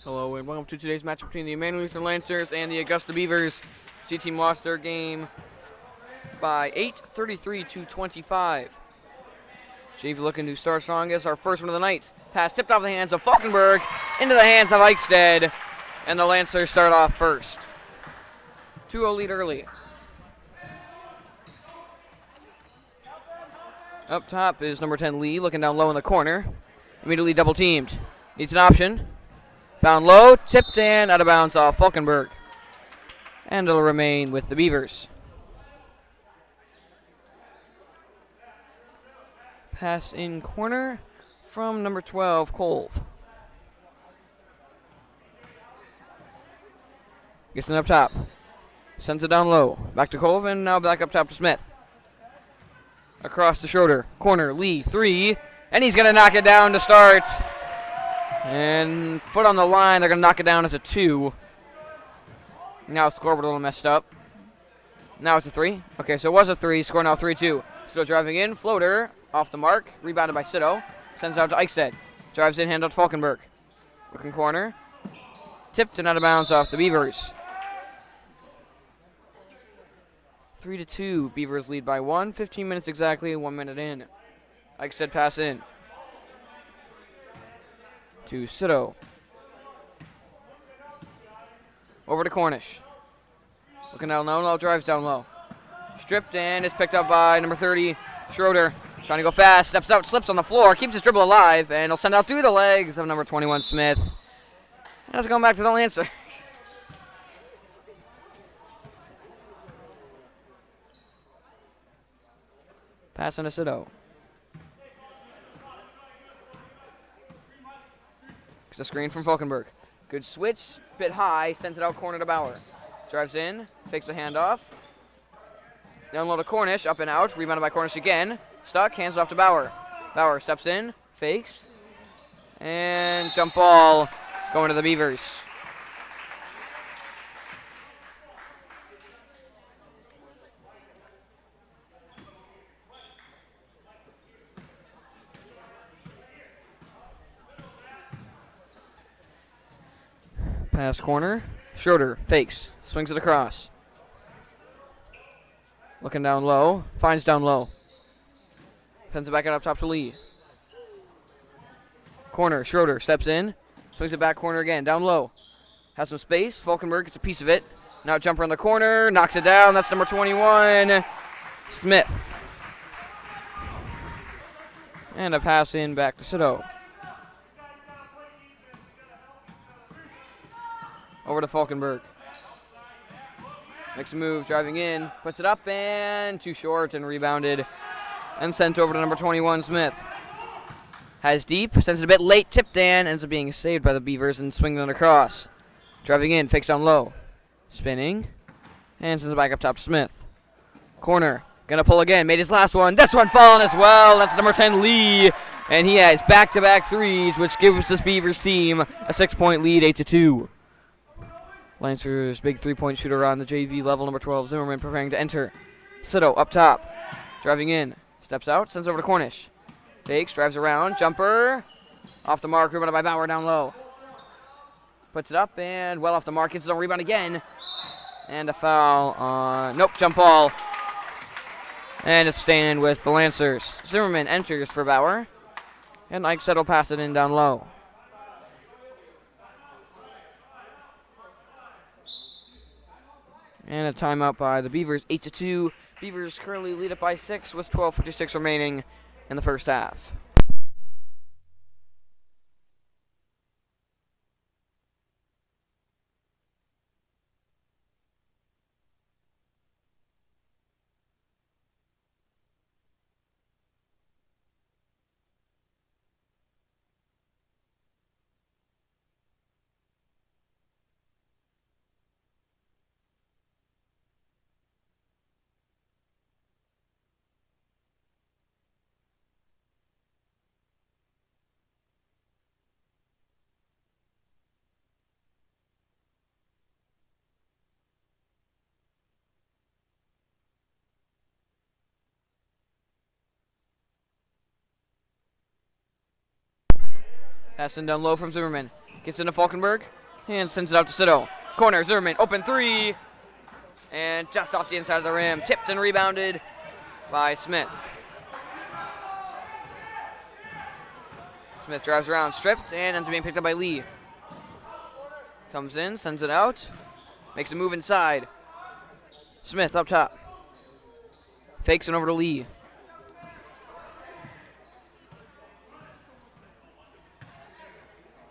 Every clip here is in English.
Hello and welcome to today's match between the Emmanuel Lutheran Lancers and the Augusta Beavers. C-Team lost their game by 8, 33-25. JV looking to start strong as our first one of the night. Pass tipped off the hands of Falkenberg into the hands of Eichstätt, and the Lancers start off first. 2-0 lead early. Up top is number 10 Lee, looking down low in the corner. Immediately double teamed. Needs an option. Bound low, tipped and out of bounds off Falkenberg. And it'll remain with the Beavers. Pass in corner from number 12, Kolv. Gets it up top. Sends it down low. Back to Kolv and now back up top to Smith. Across to Schroeder. Corner, Lee, 3. And he's going to knock it down to start. And foot on the line, they're going to knock it down as a 2. Now scoreboard a little messed up. Now it's a 3. Okay, so it was a 3. Score now 3-2. Still driving in. Floater off the mark. Rebounded by Sito. Sends out to Eichstätt. Drives in, hand out to Falkenberg. Looking corner. Tipped and out of bounds off the Beavers. 3-2. Beavers lead by 1. 15 minutes exactly. 1 minute in. Eichstätt pass in. To Sito. Over to Cornish. Looking down low, drives down low. Stripped and it's picked up by number 30, Schroeder. Trying to go fast, steps out, slips on the floor, keeps his dribble alive, and he'll send out through the legs of number 21, Smith. And it's going back to the Lancers. Pass on to Sito. The screen from Falkenberg. Good switch, bit high, sends it out corner to Bauer. Drives in, fakes the handoff. Down low to Cornish, up and out, rebounded by Cornish again. Stuck, hands it off to Bauer. Bauer steps in, fakes, and jump ball going to the Beavers. Pass corner. Schroeder fakes. Swings it across. Looking down low. Finds down low. Sends it back out up top to Lee. Corner. Schroeder steps in. Swings it back corner again. Down low. Has some space. Falkenberg gets a piece of it. Now jumper in the corner. Knocks it down. That's number 21. Smith. And a pass in back to Sito. Over to Falkenberg. Makes a move, driving in, puts it up and too short and rebounded and sent over to number 21, Smith. Has deep, sends it a bit late, tipped in, ends up being saved by the Beavers and swinging it across. Driving in, fakes down low. Spinning, and sends it back up top to Smith. Corner, gonna pull again, made his last one. This one falling as well, that's number 10, Lee. And he has back-to-back threes, which gives this Beavers team a 6-point lead, 8-2. Lancers big three-point shooter on the JV level, number 12, Zimmerman preparing to enter. Sito up top, driving in, steps out, sends over to Cornish. Fakes, drives around, jumper, off the mark, rebounded by Bauer down low. Puts it up and well off the mark, gets his own rebound again. And a foul on, nope, jump ball. And it's staying with the Lancers. Zimmerman enters for Bauer. And Eichstätt will pass it in down low. And a timeout by the Beavers, 8-2. Beavers currently lead it by 6 with 12:56 remaining in the first half. Pass in down low from Zimmerman. Gets into Falkenberg. And sends it out to Cito. Corner, Zimmerman, open three. And just off the inside of the rim. Tipped and rebounded by Smith. Smith drives around, stripped, and ends up being picked up by Lee. Comes in, sends it out. Makes a move inside. Smith up top. Fakes it over to Lee.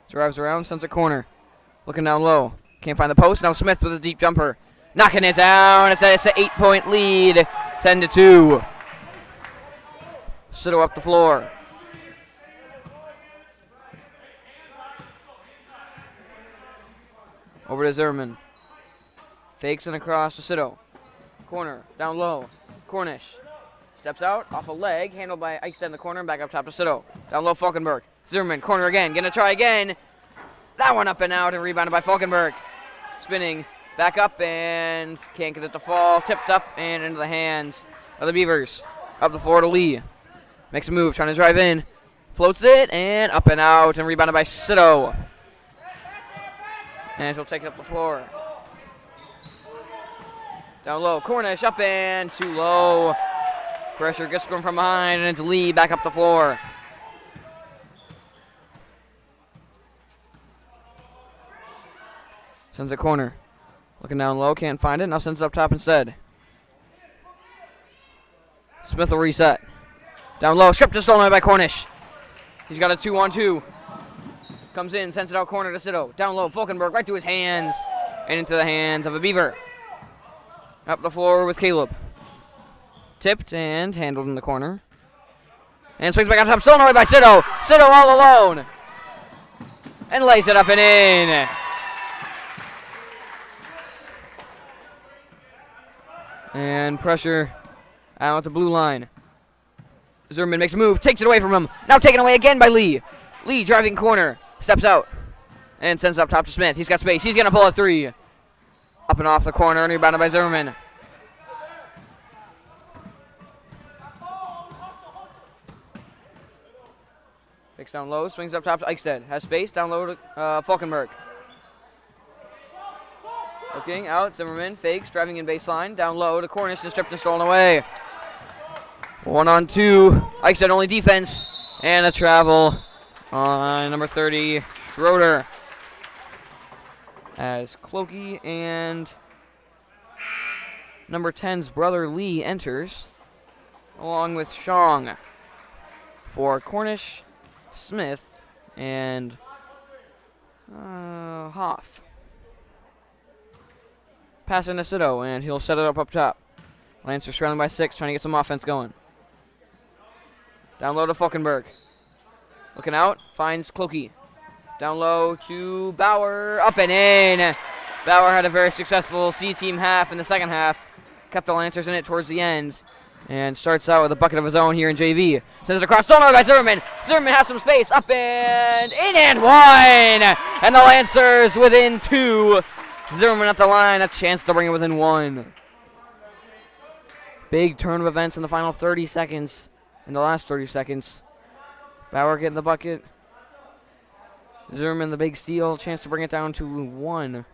Drives around, sends a corner. Looking down low. Can't find the post. Now Smith with a deep jumper. Knocking it down. It's an 8-point lead. 10-2. Cito up the floor. Over to Zimmerman. Fakes and across to Cito. Corner, down low. Cornish. Steps out, off a leg, handled by Eichstätt in the corner, and back up top to Cito. Down low, Falkenberg. Zimmerman, corner again, gonna try again. That one up and out, and rebounded by Falkenberg. Spinning, back up, and can't get it to fall. Tipped up and into the hands of the Beavers. Up the floor to Lee. Makes a move, trying to drive in. Floats it, and up and out, and rebounded by Cito. And she'll take it up the floor. Down low, Cornish up and too low. Pressure gets from behind, and it's Lee back up the floor. Sends a corner. Looking down low, can't find it. Now sends it up top instead. Smith will reset. Down low, stripped and stolen by Cornish. He's got a 2-on-2. Comes in, sends it out corner to Cito. Down low, Falkenberg right through his hands and into the hands of a Beaver. Up the floor with Caleb. Tipped and handled in the corner. And swings back out top, stolen away by Cito. Cito all alone. And lays it up and in. And pressure out the blue line. Zimmerman makes a move, takes it away from him. Now taken away again by Lee. Lee driving corner. Steps out and sends it up top to Smith. He's got space. He's going to pull a three. Up and off the corner and rebounded by Zimmerman. Takes down low, swings up top to Eichstätt. Has space, down low to Falkenberg. Looking out, Zimmerman fakes, driving in baseline. Down low to Cornish and stripped and stolen away. 1-on-2. Eichstätt only defense. And a travel on number 30, Schroeder. As Clokey and number 10's brother Lee enters, along with Shong for Cornish, Smith, and Hoff. Passing to Cito, and he'll set it up top. Lancers trailing by 6, trying to get some offense going. Down low to Falkenberg. Looking out, finds Clokey. Down low to Bauer, up and in. Bauer had a very successful C-team half in the second half. Kept the Lancers in it towards the end. And starts out with a bucket of his own here in JV. Sends it across, stolen away by Zimmerman. Zimmerman has some space, up and in and one. And the Lancers within 2. Zimmerman at the line, a chance to bring it within 1. Big turn of events in the final 30 seconds. In the last 30 seconds. Bauer getting the bucket. Zimmerman the big steal. Chance to bring it down to 1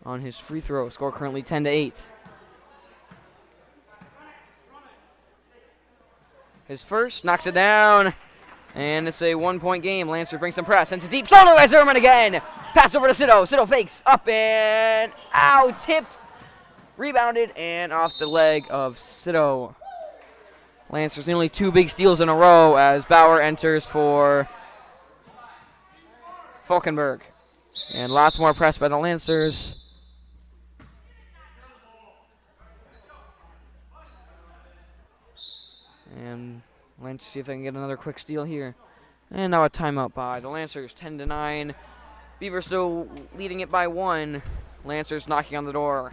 on his free throw. Score currently 10-8. His first, knocks it down. And it's a 1-point game. Lancer brings some press. Sends it deep. Stolen by Zimmerman again. Pass over to Cito. Cito fakes. Up and out. Tipped. Rebounded and off the leg of Cito. Lancers nearly 2 big steals in a row as Bauer enters for Falkenberg. And lots more press by the Lancers. And let's see if I can get another quick steal here. And now a timeout by the Lancers, 10-9. Beavers still leading it by 1. Lancers knocking on the door.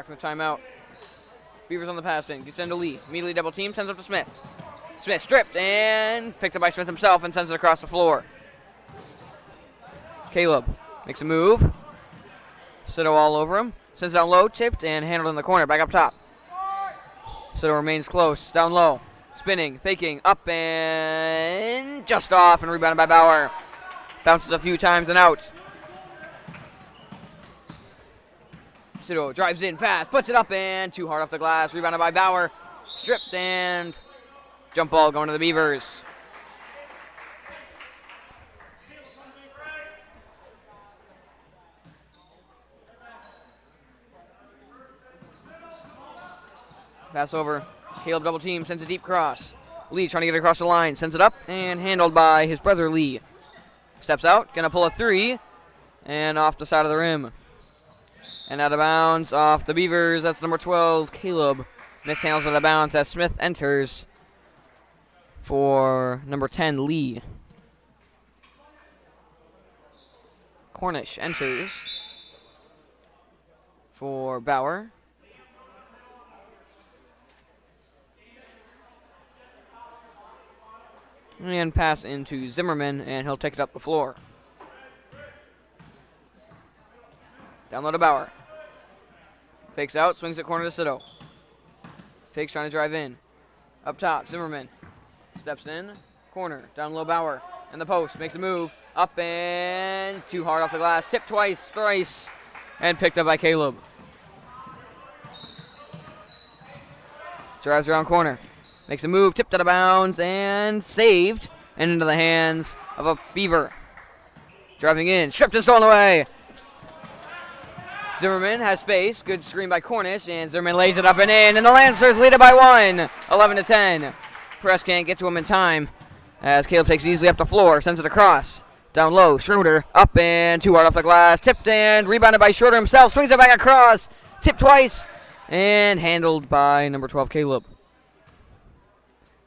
Back from the timeout. Beavers on the pass in. Gets into Lee. Immediately double team. Sends up to Smith. Smith stripped and picked up by Smith himself and sends it across the floor. Caleb makes a move. Sito all over him. Sends down low. Tipped and handled in the corner. Back up top. Sito remains close. Down low. Spinning. Faking. Up and just off and rebounded by Bauer. Bounces a few times and out. Sito drives in fast, puts it up and too hard off the glass. Rebounded by Bauer. Stripped and jump ball going to the Beavers. Pass over. Caleb double team, sends a deep cross. Lee trying to get it across the line, sends it up and handled by his brother Lee. Steps out, gonna pull a three and off the side of the rim. And out of bounds off the Beavers. That's number 12, Caleb. Mishandles out of bounds as Smith enters for number 10, Lee. Cornish enters for Bauer. And pass into Zimmerman, and he'll take it up the floor. Down low to Bauer. Fakes out, swings it corner to Sito. Fakes trying to drive in. Up top, Zimmerman. Steps in, corner, down low Bauer. And the post, makes a move. Up and too hard off the glass. Tipped twice, thrice, and picked up by Caleb. Drives around corner. Makes a move, tipped out of bounds, and saved. And into the hands of a Beaver. Driving in, stripped and stolen away. Zimmerman has space. Good screen by Cornish, and Zimmerman lays it up and in. And the Lancers lead it by 1, 11-10. Press can't get to him in time as Caleb takes it easily up the floor, sends it across. Down low, Schroeder up and too hard off the glass. Tipped and rebounded by Schroeder himself. Swings it back across. Tipped twice and handled by number 12, Caleb.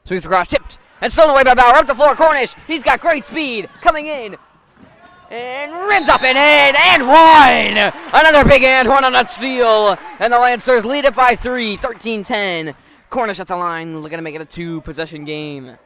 Swings across, tipped, and stolen away by Bauer. Up the floor, Cornish. He's got great speed. Coming in. And rims up and in, and one! Another big and one on that steal. And the Lancers lead it by 3, 13-10. Cornish at the line, looking to make it a 2-possession game.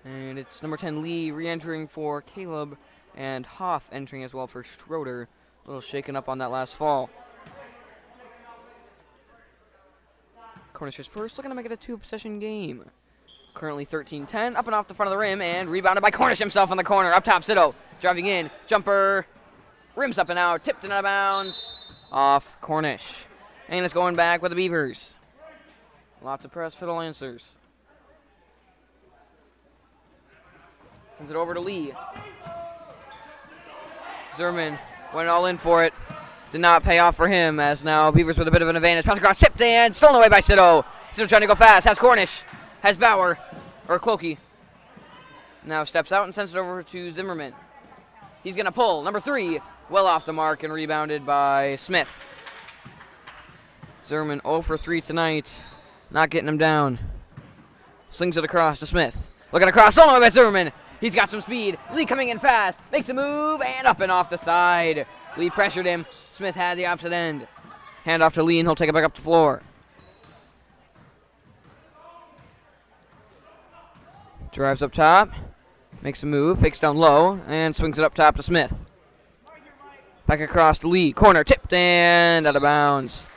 And it's number 10, Lee, re-entering for Caleb. And Hoff entering as well for Schroeder. A little shaken up on that last fall. Cornish is first, looking to make it a 2-possession game. Currently 13-10, up and off the front of the rim, and rebounded by Cornish himself in the corner. Up top, Sito, driving in, jumper, rims up and out, tipped and out of bounds, off Cornish. And it's going back with the Beavers. Lots of press for the Lancers. Sends it over to Lee. Zimmerman went all in for it. Did not pay off for him, as now Beavers with a bit of an advantage. Pass across, tipped and stolen away by Sito. Sito trying to go fast. Has Cornish. Has Bauer. Or Clokey. Now steps out and sends it over to Zimmerman. He's going to pull. Number 3. Well off the mark and rebounded by Smith. Zimmerman 0 for 3 tonight. Not getting him down. Slings it across to Smith. Looking across. Stolen away by Zimmerman. He's got some speed. Lee coming in fast. Makes a move and up and off the side. Lee pressured him. Smith had the opposite end. Hand off to Lee and he'll take it back up the floor. Drives up top. Makes a move. Fakes down low and swings it up top to Smith. Back across to Lee. Corner tipped and out of bounds.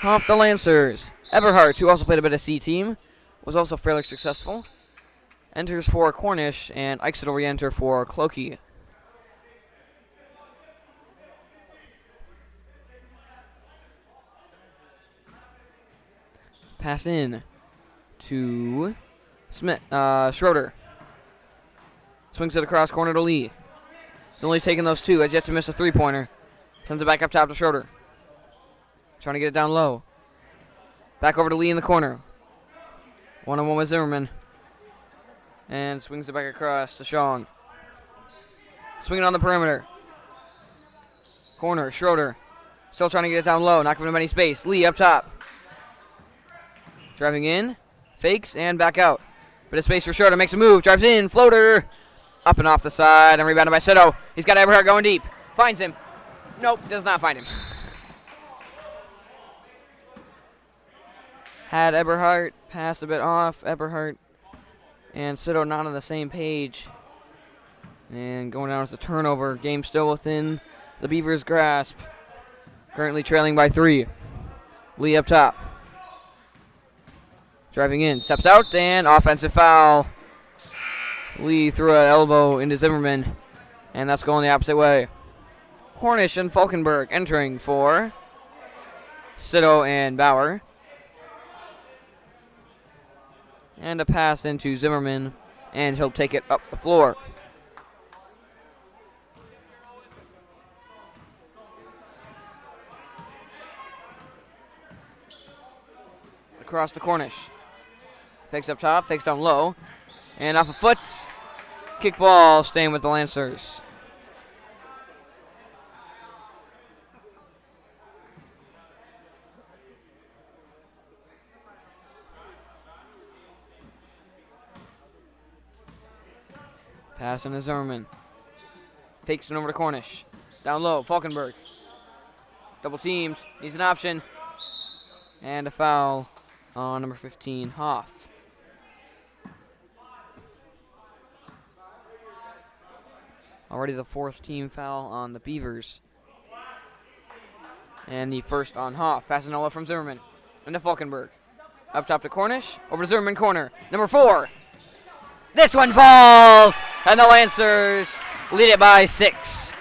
Off the Lancers. Everhart, who also played a bit of C team, was also fairly successful. Enters for Cornish, and Ike's will re-enter for Clokey. Pass in to Smith, Schroeder. Swings it across corner to Lee. He's only taken those 2, has yet to miss a 3-pointer. Sends it back up top to Schroeder. Trying to get it down low. Back over to Lee in the corner. 1-on-1 with Zimmerman. And swings it back across to Sean. Swinging on the perimeter. Corner, Schroeder. Still trying to get it down low, not giving him any space. Lee up top. Driving in, fakes, and back out. Bit of space for Schroeder. Makes a move. Drives in. Floater. Up and off the side. And rebounded by Sito. He's got Eberhardt going deep. Finds him. Nope. Does not find him. Had Eberhardt. Passed a bit off. Eberhardt and Sito not on the same page. And going down as a turnover. Game still within the Beavers' grasp. Currently trailing by 3. Lee up top. Driving in. Steps out and offensive foul. Lee threw an elbow into Zimmerman. And that's going the opposite way. Cornish and Falkenberg entering for Sito and Bauer. And a pass into Zimmerman. And he'll take it up the floor. Across to Cornish. Fakes up top, fakes down low. And off a foot. Kick ball staying with the Lancers. Passing to Zimmerman. Fakes it over to Cornish. Down low, Falkenberg. Double teamed. Needs an option. And a foul on number 15, Hoff. Already the 4th team foul on the Beavers. And the first on Hoff. Passing Nola from Zimmerman. Into Falkenberg. Up top to Cornish. Over to Zimmerman corner. Number 4. This one falls! And the Lancers lead it by 6.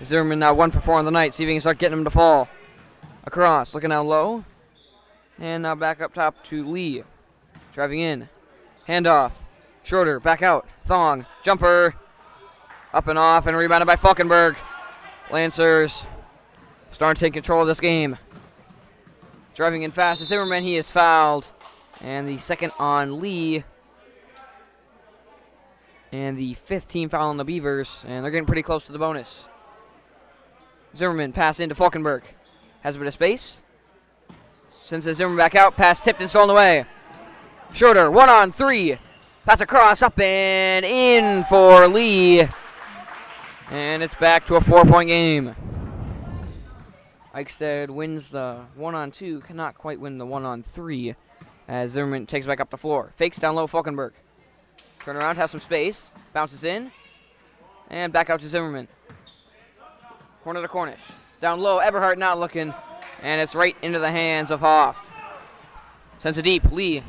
Zimmerman now 1 for 4 on the night. See if he can start getting him to fall. Across. Looking down low. And now back up top to Lee. Driving in. Handoff. Schroeder, back out. Thong, jumper. Up and off and rebounded by Falkenberg. Lancers starting to take control of this game. Driving in fast to Zimmerman. He is fouled. And the second on Lee. And the 5th team foul on the Beavers. And they're getting pretty close to the bonus. Zimmerman pass into Falkenberg. Has a bit of space. Sends the Zimmerman back out. Pass tipped and stolen away. Schroeder, 1-on-3. Pass across, up and in for Lee. And it's back to a 4-point game. Eichstätt wins the 1-on-2. Cannot quite win the 1-on-3. As Zimmerman takes back up the floor. Fakes down low, Falkenberg. Turn around, has some space. Bounces in. And back out to Zimmerman. Corner to Cornish. Down low, Eberhardt not looking. And it's right into the hands of Hoff. Sends it deep, Lee.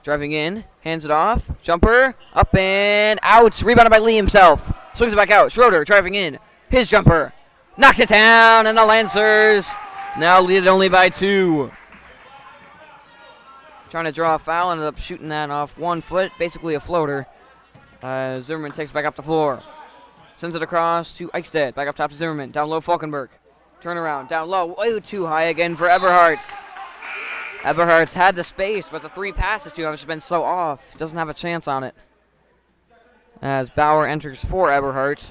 Driving in, hands it off. Jumper, up and out. Rebounded by Lee himself. Swings it back out. Schroeder driving in. His jumper. Knocks it down, and the Lancers now lead it only by 2. Trying to draw a foul, ended up shooting that off 1 foot. Basically a floater. Zimmerman takes back up the floor. Sends it across to Eichstätt. Back up top to Zimmerman. Down low, Falkenberg. Turnaround, down low. Way too high again for Eberhardt. Eberhardt's had the space, but the 3 passes to him have been so off. He doesn't have a chance on it. As Bauer enters for Eberhardt.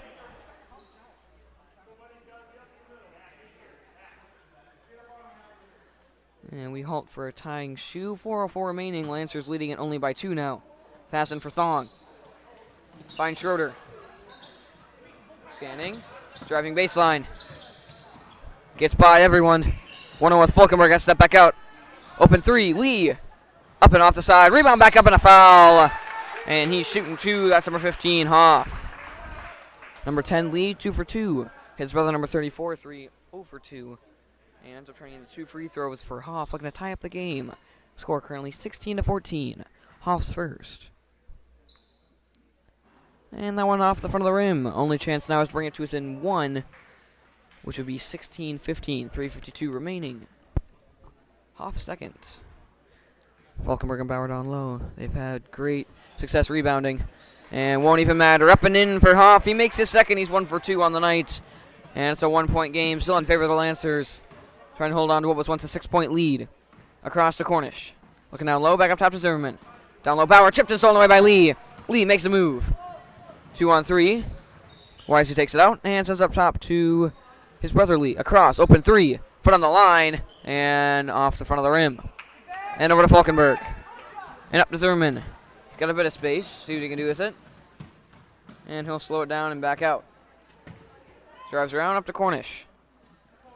And we halt for a tying shoe. 4:04 remaining. Lancers leading it only by 2 now. Passing for Thong. Finds Schroeder. Scanning. Driving baseline. Gets by everyone. 1-0 with Falkenberg. Has to step back out. Open 3. Lee. Up and off the side. Rebound back up and a foul. And he's shooting 2. That's number 15, Hoff. Number 10, Lee, 2 for 2. His brother, number 34, 3, 0 for 2. And ends up turning into 2 free throws for Hoff, looking to tie up the game. Score currently 16-14. Hoff's first. And that one off the front of the rim. Only chance now is to bring it to within 1, which would be 16-15. 3:52 remaining. Hoff second. Falkenberg and Bauer down low. They've had great success rebounding. And won't even matter. Up and in for Hoff. He makes his second. He's 1 for 2 on the night. And it's a 1-point game. Still in favor of the Lancers. Trying to hold on to what was once a 6-point lead. Across to Cornish. Looking down low. Back up top to Zimmerman. Down low. Bauer chipped and stolen away by Lee. Lee makes the move. 2-on-3. Wisely takes it out. And sends up top to his brother Lee. Across. Open 3. Foot on the line. And off the front of the rim. And over to Falkenberg. And up to Zimmerman. He's got a bit of space. See what he can do with it. And he'll slow it down and back out. Drives around up to Cornish.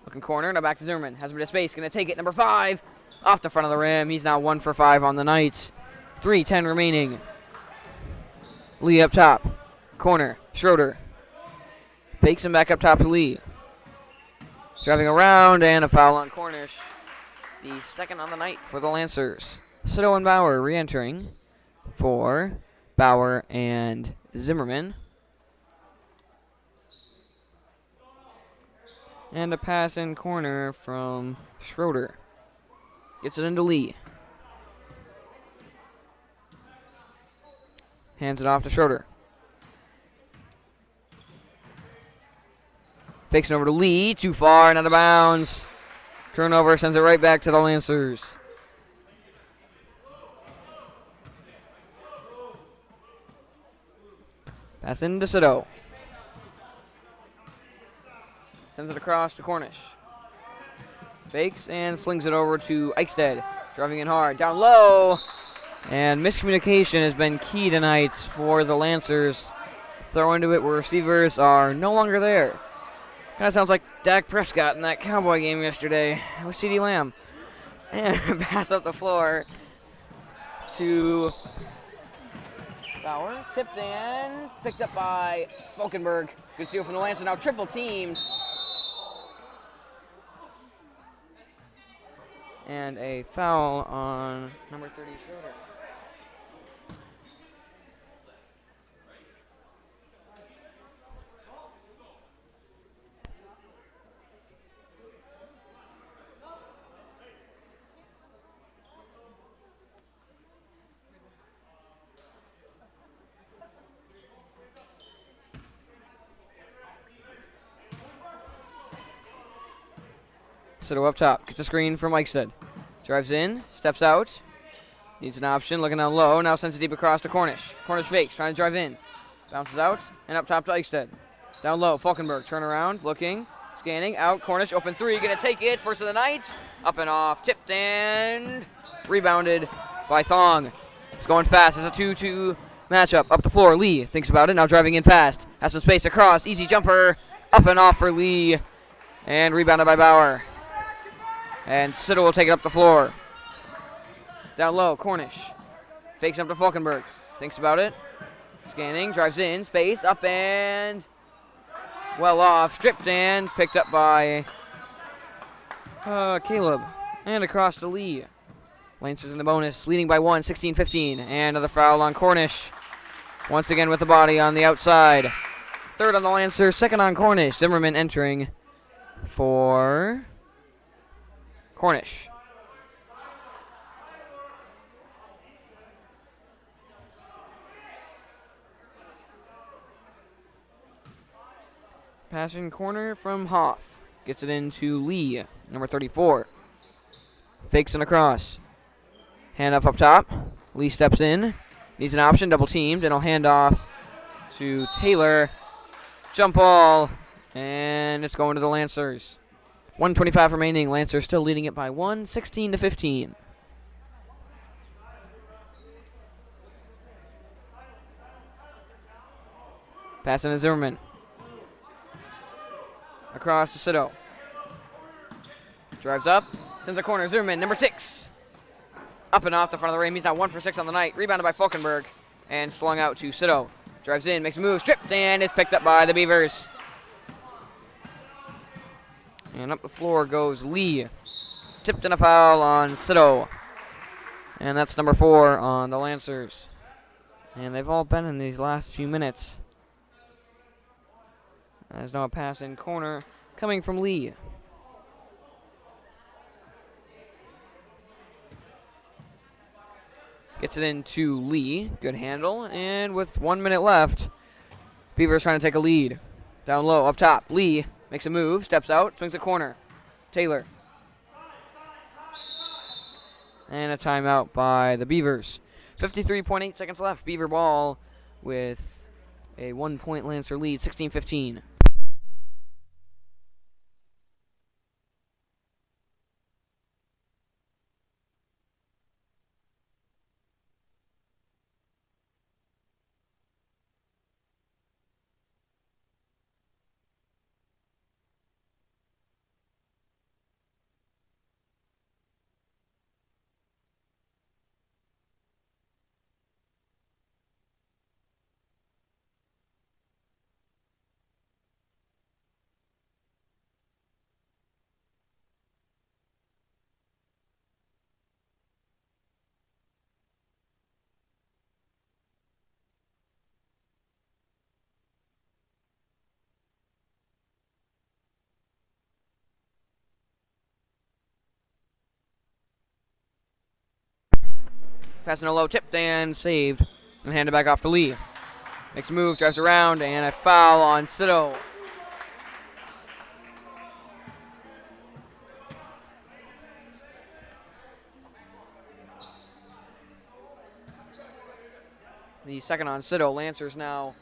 Looking corner. Now back to Zimmerman. Has a bit of space. Going to take it. Number 5. Off the front of the rim. He's now 1 for 5 on the night. 3:10 remaining. Lee up top. Corner. Schroeder. Fakes him back up top to Lee. Driving around and a foul on Cornish. The second on the night for the Lancers. Sito and Bauer re-entering for Bauer and Zimmerman. And a pass in corner from Schroeder. Gets it into Lee. Hands it off to Schroeder. Fakes it over to Lee. Too far and out of bounds. Turnover sends it right back to the Lancers. Pass into Sito. Sends it across to Cornish. Fakes and slings it over to Eichstead. Driving in hard. Down low. And miscommunication has been key tonight for the Lancers. Throw into it where receivers are no longer there. Kind of sounds like Dak Prescott in that Cowboy game yesterday with CeeDee Lamb. And pass up the floor to Bauer. Tipped in. Picked up by Falkenberg. Good steal from the Lancers. Now triple teamed. And a foul on number 30, Schroeder. Sito up top. Gets a screen from Eichstead. Drives in. Steps out. Needs an option. Looking down low. Now sends it deep across to Cornish. Cornish fakes. Trying to drive in. Bounces out. And up top to Eichstead. Down low. Falkenberg. Turn around. Looking. Scanning. Out. Cornish. Open 3. Going to take it. First of the night. Up and off. Tipped and rebounded by Thong. It's going fast. It's a 2-2 matchup. Up the floor. Lee thinks about it. Now driving in fast. Has some space across. Easy jumper. Up and off for Lee. And rebounded by Bauer. And Sito will take it up the floor. Down low, Cornish. Fakes up to Falkenberg. Thinks about it. Scanning, drives in, space, up and well off. Stripped and picked up by Caleb. And across to Lee. Lancers in the bonus, leading by 1, 16-15. And another foul on Cornish. Once again with the body on the outside. Third on the Lancers, second on Cornish. Zimmerman entering for Cornish. Passing corner from Hoff. Gets it into Lee, number 34. Fakes and across. Hand off up top. Lee steps in. Needs an option, double teamed, and he'll hand off to Taylor. Jump ball, and it's going to the Lancers. 1:25 remaining. Lancers still leading it by 1, 16-15. Passing to Zimmerman. Across to Sito. Drives up. Sends a corner. Zimmerman, number 6. Up and off the front of the rim. He's now 1 for 6 on the night. Rebounded by Falkenberg. And slung out to Sito. Drives in, makes a move, stripped, and it's picked up by the Beavers. And up the floor goes Lee. Tipped in a foul on Sito. And that's number 4 on the Lancers. And they've all been in these last few minutes. There's now a pass in corner coming from Lee. Gets it into Lee. Good handle. And with 1 minute left, Beavers trying to take a lead. Down low, up top. Lee makes a move, steps out, swings a corner. Taylor. And a timeout by the Beavers. 53.8 seconds left. Beaver ball with a 1-point Lancer lead, 16-15. Passing a low tip, and saved. And handed back off to Lee. Makes a move, drives around, and a foul on Cito. The second on Cito. Lancers now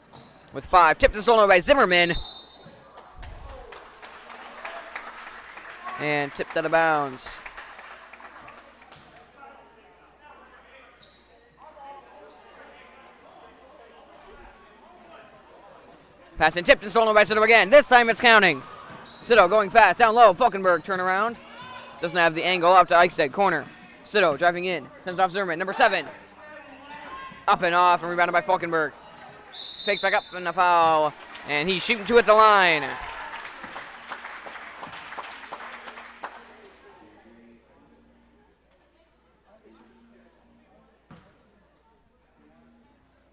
with 5. Tipped and stolen by Zimmerman. And tipped out of bounds. Pass and tipped and stolen by Cito again. This time it's counting. Cito going fast, down low. Falkenberg turn around. Doesn't have the angle out to Eichstead. Corner. Cito driving in. Sends off Zimmerman. Number 7. Up and off and rebounded by Falkenberg. Fakes back up and a foul. And he's shooting 2 at the line.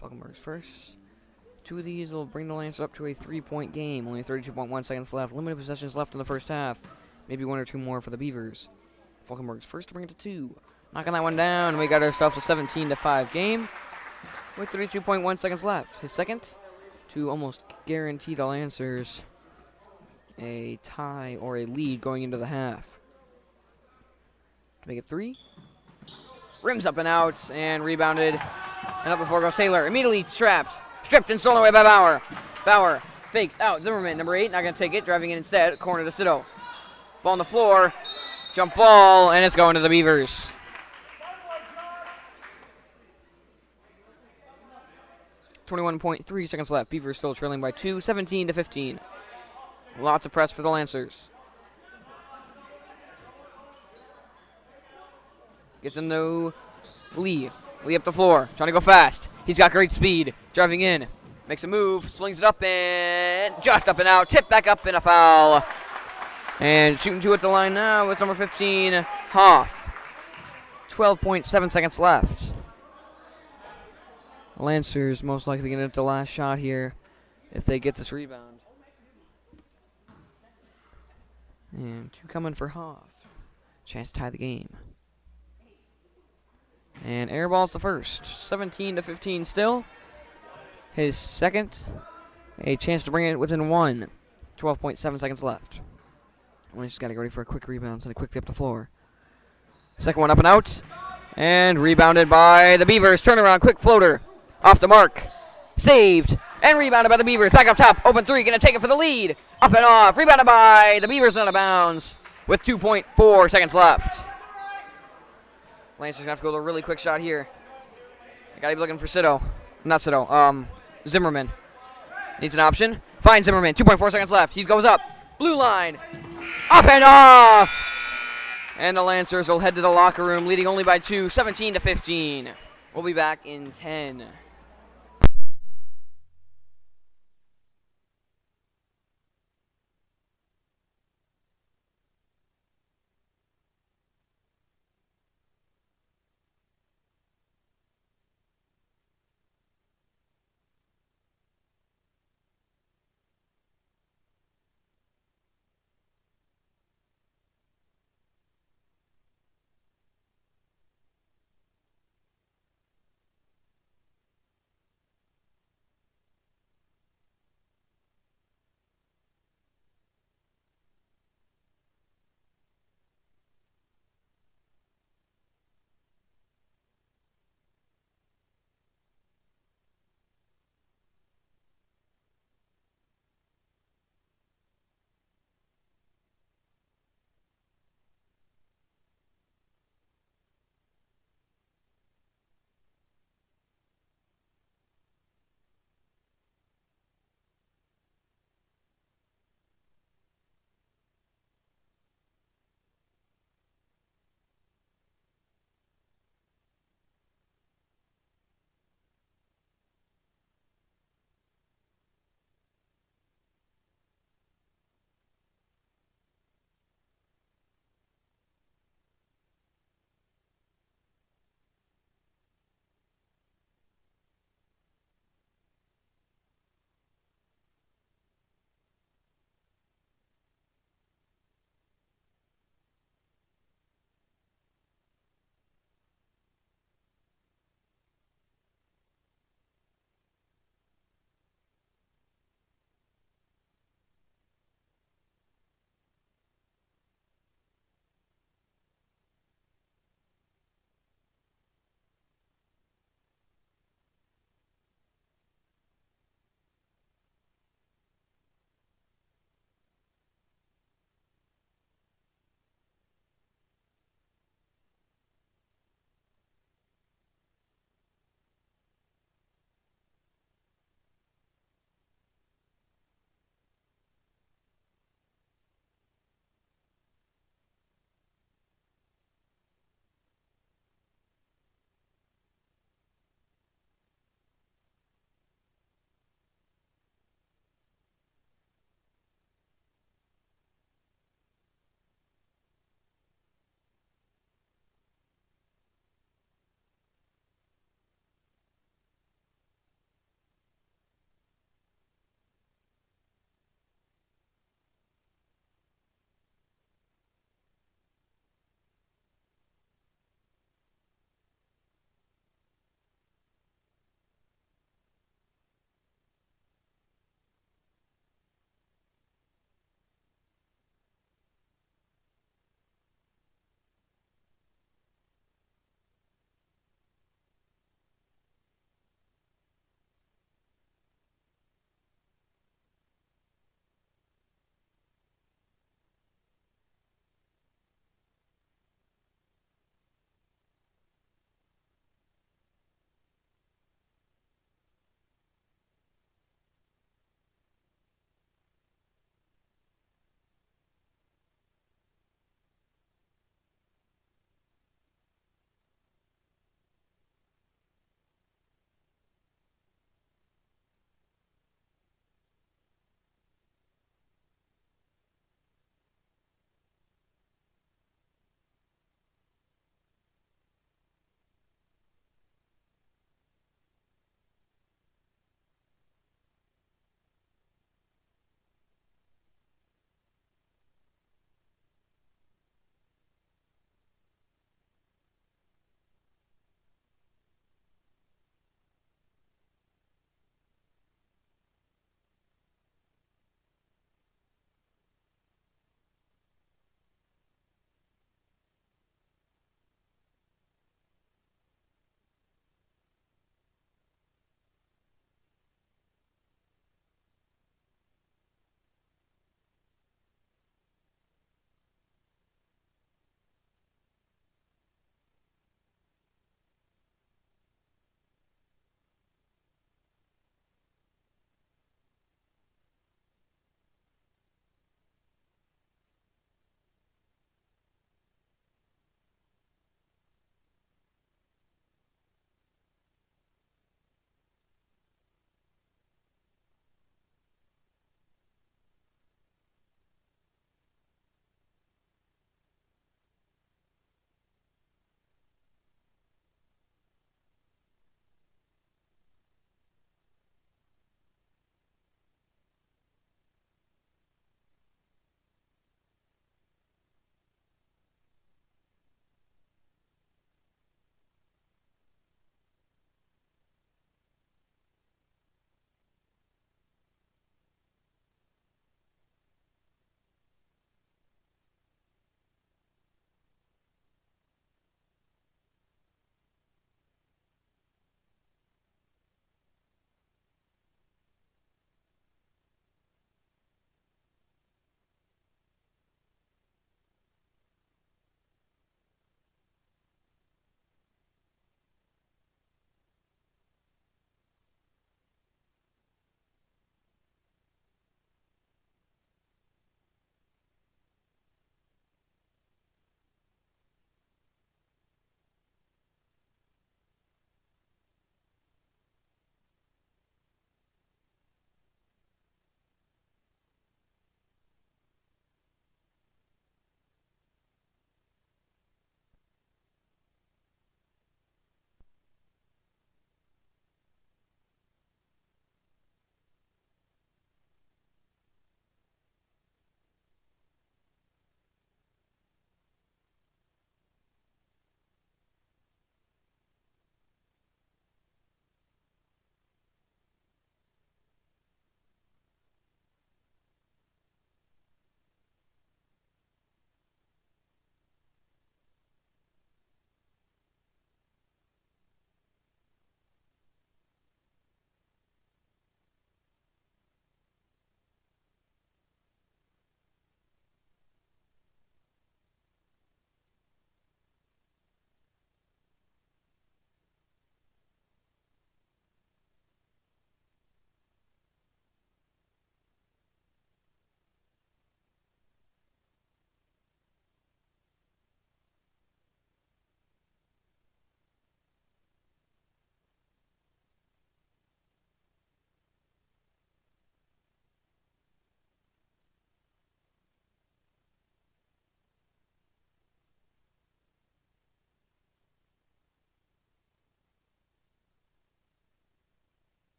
Falkenberg's first. 2 of these will bring the Lancers up to a 3-point game. Only 32.1 seconds left. Limited possessions left in the first half. Maybe 1 or 2 more for the Beavers. Falkenberg's first to bring it to 2. Knocking that one down. We got ourselves a 17-5 game with 32.1 seconds left. His second to almost guarantee the Lancers a tie or a lead going into the half. To make it 3. Rims up and out and rebounded. And up before goes Taylor. Immediately trapped. Stripped and stolen away by Bauer. Bauer fakes out. Zimmerman, number 8, not going to take it. Driving in instead. Corner to Cito. Ball on the floor. Jump ball, and it's going to the Beavers. .3 seconds left. Beavers still trailing by 2, 17-15. Lots of press for the Lancers. Gets into Lee. Lee up the floor, trying to go fast. He's got great speed. Driving in. Makes a move, swings it up and just up and out. Tip back up and a foul. And shooting 2 at the line now with number 15, Hoff. 12.7 seconds left. Lancers most likely going to get the last shot here if they get this rebound. And 2 coming for Hoff. Chance to tie the game. And airball's the first. 17-15 still. His second. A chance to bring it within 1. 12.7 seconds left. We just got to get ready for a quick rebound, so they quickly up the floor. Second one up and out. And rebounded by the Beavers. Turnaround, quick floater. Off the mark. Saved. And rebounded by the Beavers. Back up top. Open 3. Going to take it for the lead. Up and off. Rebounded by the Beavers out of bounds with 2.4 seconds left. Lancers going to have to go to a really quick shot here. I got to be looking for Cito. Not Cito. Zimmerman. Needs an option. Finds Zimmerman. 2.4 seconds left. He goes up. Blue line. Up and off. And the Lancers will head to the locker room, leading only by 2, 17-15. We'll be back in 10.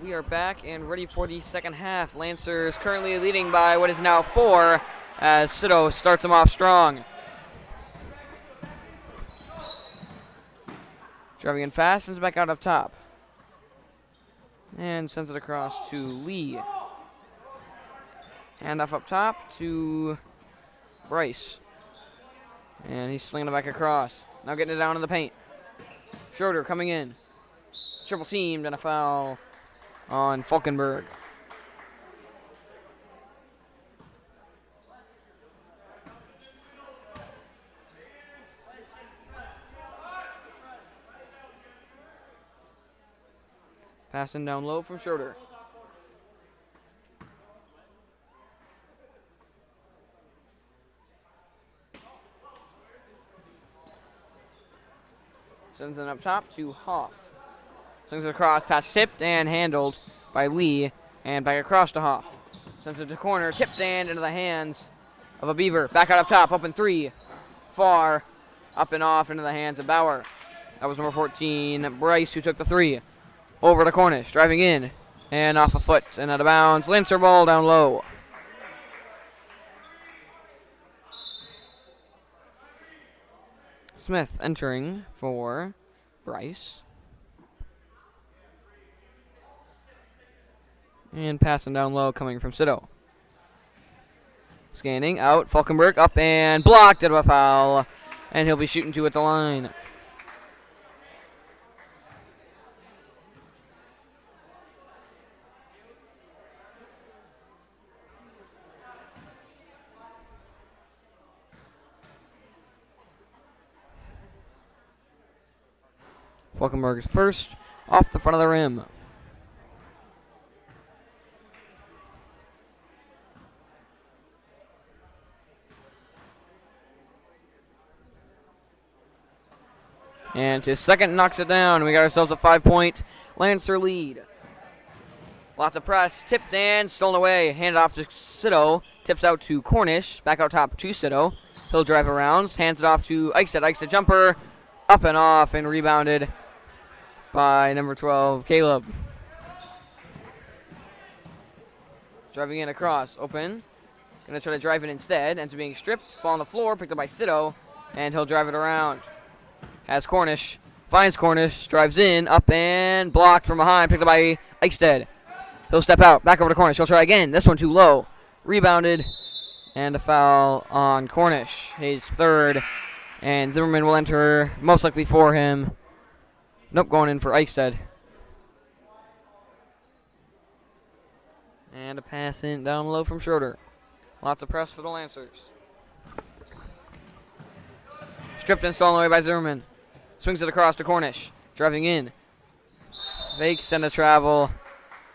we are back and ready for the second half. Lancers currently leading by what is now 4 as Cito starts them off strong. Driving in fast, sends it back out up top. And sends it across to Lee. Hand off up top to Bryce. And he's slinging it back across. Now getting it down in the paint. Schroeder coming in. Triple teamed and a foul on Falkenberg. Passing down low from Schroeder. Sends it up top to Hoff. Swings it across, pass tipped and handled by Lee, and back across to Hoff. Sends it to corner, tipped and into the hands of a Beaver. Back out up top, up in 3. Far, up and off into the hands of Bauer. That was number 14, Bryce, who took the 3. Over to Cornish, driving in, and off a foot and out of bounds. Lancer ball down low. Smith entering for Bryce. And passing down low coming from Cito. Scanning out, Falkenberg up and blocked out of a foul. And he'll be shooting 2 at the line. Falkenberg's first off the front of the rim. And his second knocks it down. We got ourselves a 5-point Lancer lead. Lots of press. Tipped and stolen away. Handed off to Cito. Tips out to Cornish. Back out top to Cito. He'll drive around. Hands it off to Eichstead. Eichstead jumper. Up and off and rebounded by number 12, Caleb. Driving in across. Open. Going to try to drive it instead. Ends up being stripped. Ball on the floor. Picked up by Cito. And he'll drive it around. Has Cornish, finds Cornish, drives in, up and blocked from behind, picked up by Eichstead. He'll step out, back over to Cornish. He'll try again. This one too low. Rebounded, and a foul on Cornish, his third. And Zimmerman will enter, most likely for him. Nope, going in for Eichstead. And a pass in down low from Schroeder. Lots of press for the Lancers. Stripped and stolen away by Zimmerman. Swings it across to Cornish. Driving in. Fake, send a travel.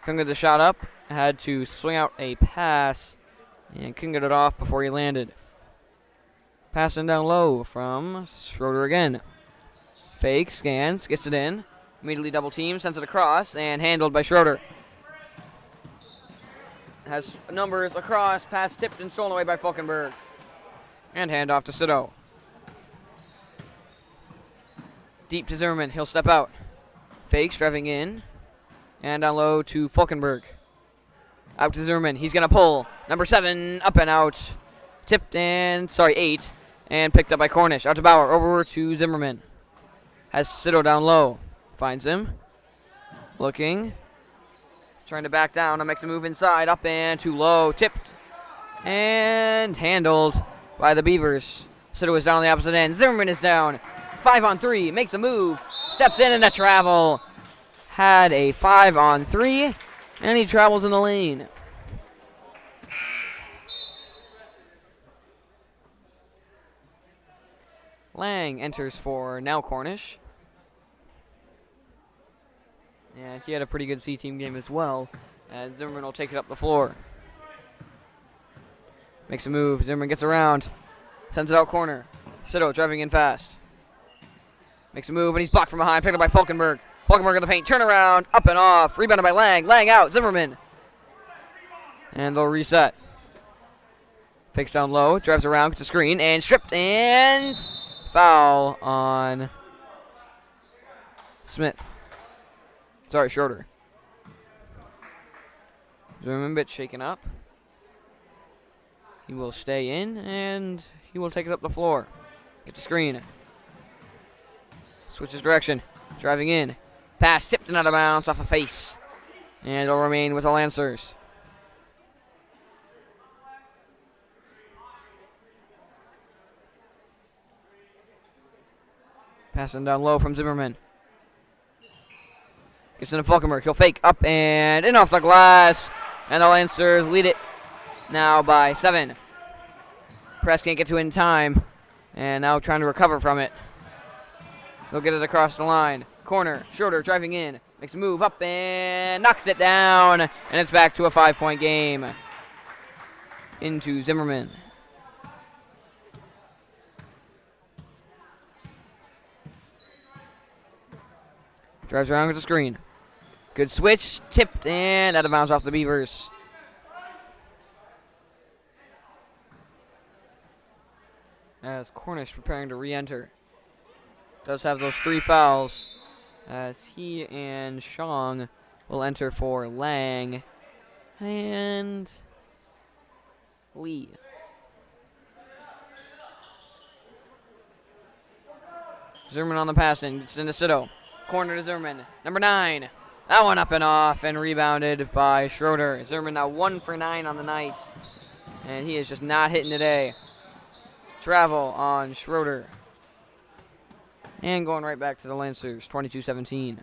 Couldn't get the shot up. Had to swing out a pass. And couldn't get it off before he landed. Passing down low from Schroeder again. Fake, scans, gets it in. Immediately double team, sends it across, and handled by Schroeder. Has numbers across, pass tipped and stolen away by Falkenberg. And handoff to Cito. Deep to Zimmerman. He'll step out. Fakes, driving in. And down low to Falkenberg. Out to Zimmerman. He's going to pull. Number 7, up and out. Tipped and, 8. And picked up by Cornish. Out to Bauer. Over to Zimmerman. Has Cito down low. Finds him. Looking. Trying to back down. Now makes a move inside. Up and too low. Tipped. And handled by the Beavers. Cito is down on the opposite end. Zimmerman is down. 5-on-3, makes a move, steps in and a travel. Had a 5-on-3, and he travels in the lane. Lang enters for now Cornish. And he had a pretty good C-team game as well, as Zimmerman will take it up the floor. Makes a move, Zimmerman gets around, sends it out corner. Cito driving in fast. Makes a move, and he's blocked from behind, picked up by Falkenberg. Falkenberg in the paint, turnaround, up and off, rebounded by Lang. Lang out, Zimmerman. And they'll reset. Fakes down low, drives around, gets a screen, and stripped, and foul on Smith. Sorry, Schroeder. Zimmerman bit shaken up. He will stay in, and he will take it up the floor. Get the screen. Switches direction. Driving in. Pass tipped and out of bounds off a face. And it'll remain with the Lancers. Passing down low from Zimmerman. Gets into Falkenberg. He'll fake up and in off the glass. And the Lancers lead it now by 7. Press can't get to it in time. And now trying to recover from it. They'll get it across the line. Corner. Schroeder driving in. Makes a move up and knocks it down. And it's back to a 5-point game. Into Zimmerman. Drives around with the screen. Good switch. Tipped and out of bounds off the Beavers. As Cornish preparing to re-enter. Does have those 3 fouls. As he and Shong will enter for Lang and Lee. Zimmerman on the pass and gets into Sito. Corner to Zimmerman. Number 9. That one up and off and rebounded by Schroeder. Zimmerman now 1 for 9 on the night. And he is just not hitting today. Travel on Schroeder. And going right back to the Lancers, 22-17.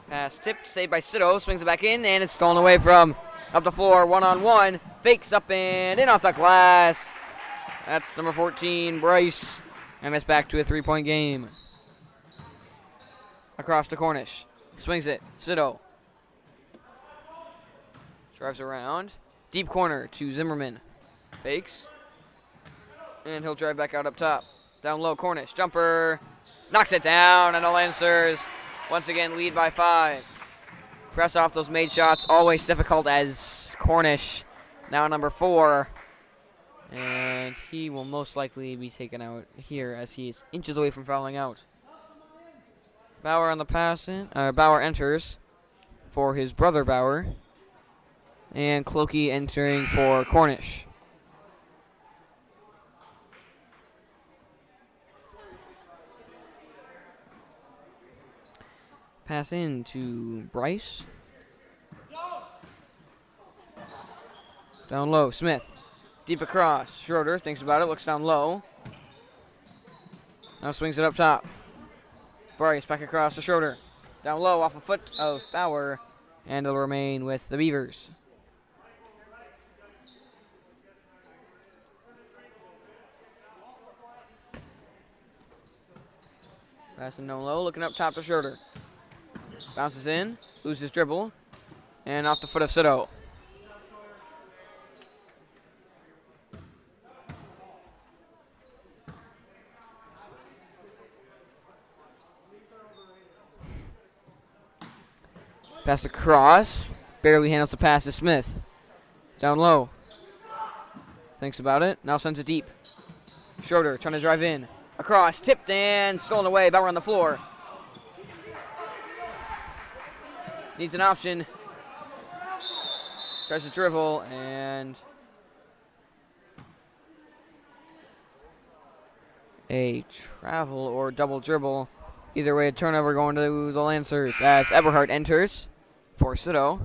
Pass tipped, saved by Sito, swings it back in, and it's stolen away from up the floor, one-on-one. Fakes up and in off the glass. That's number 14, Bryce. And it's back to a 3-point game. Across to Cornish. Swings it. Sito. Drives around. Deep corner to Zimmerman. Fakes. And he'll drive back out up top. Down low, Cornish. Jumper. Knocks it down, and the Lancers once again lead by 5. Press off those made shots. Always difficult as Cornish. Now number 4. And he will most likely be taken out here as he is inches away from fouling out. Bauer on the pass in. Bauer enters for his brother Bauer. And Clokey entering for Cornish. Pass in to Bryce. Down low, Smith. Deep across. Schroeder thinks about it, looks down low. Now swings it up top. Bryce back across to Schroeder. Down low off a foot of Bauer. And it'll remain with the Beavers. Passing down low, looking up top to Schroeder. Bounces in, loses dribble. And off the foot of Sito. Pass across. Barely handles the pass to Smith. Down low. Thinks about it. Now sends it deep. Schroeder trying to drive in. Across. Tipped and stolen away. Bauer on the floor. Needs an option. Tries to dribble and a travel or double dribble. Either way, a turnover going to the Lancers as Eberhardt enters for Sito.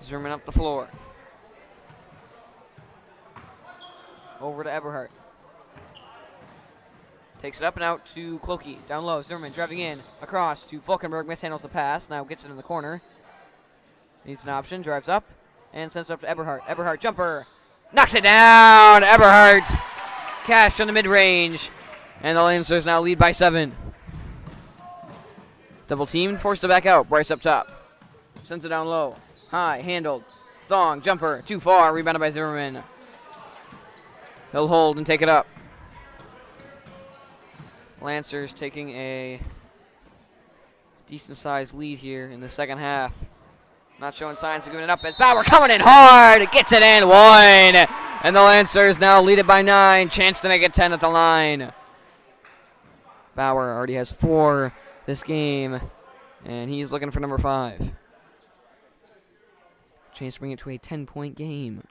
Zimmerman up the floor. Over to Eberhardt. Takes it up and out to Clokey. Down low, Zimmerman driving in. Across to Falkenberg. Mishandles the pass. Now gets it in the corner. Needs an option. Drives up. And sends it up to Eberhardt. Eberhardt jumper. Knocks it down. Eberhardt. Cash on the mid-range. And the Lancers now lead by 7. Double teamed. Forced to back out. Bryce up top. Sends it down low. High. Handled. Thong. Jumper. Too far. Rebounded by Zimmerman. He'll hold and take it up. Lancers taking a decent-sized lead here in the second half. Not showing signs of giving it up as Bauer coming in hard, gets it in, 1. And the Lancers now lead it by 9. Chance to make it 10 at the line. Bauer already has 4 this game, and he's looking for number 5. Chance to bring it to a 10-point game.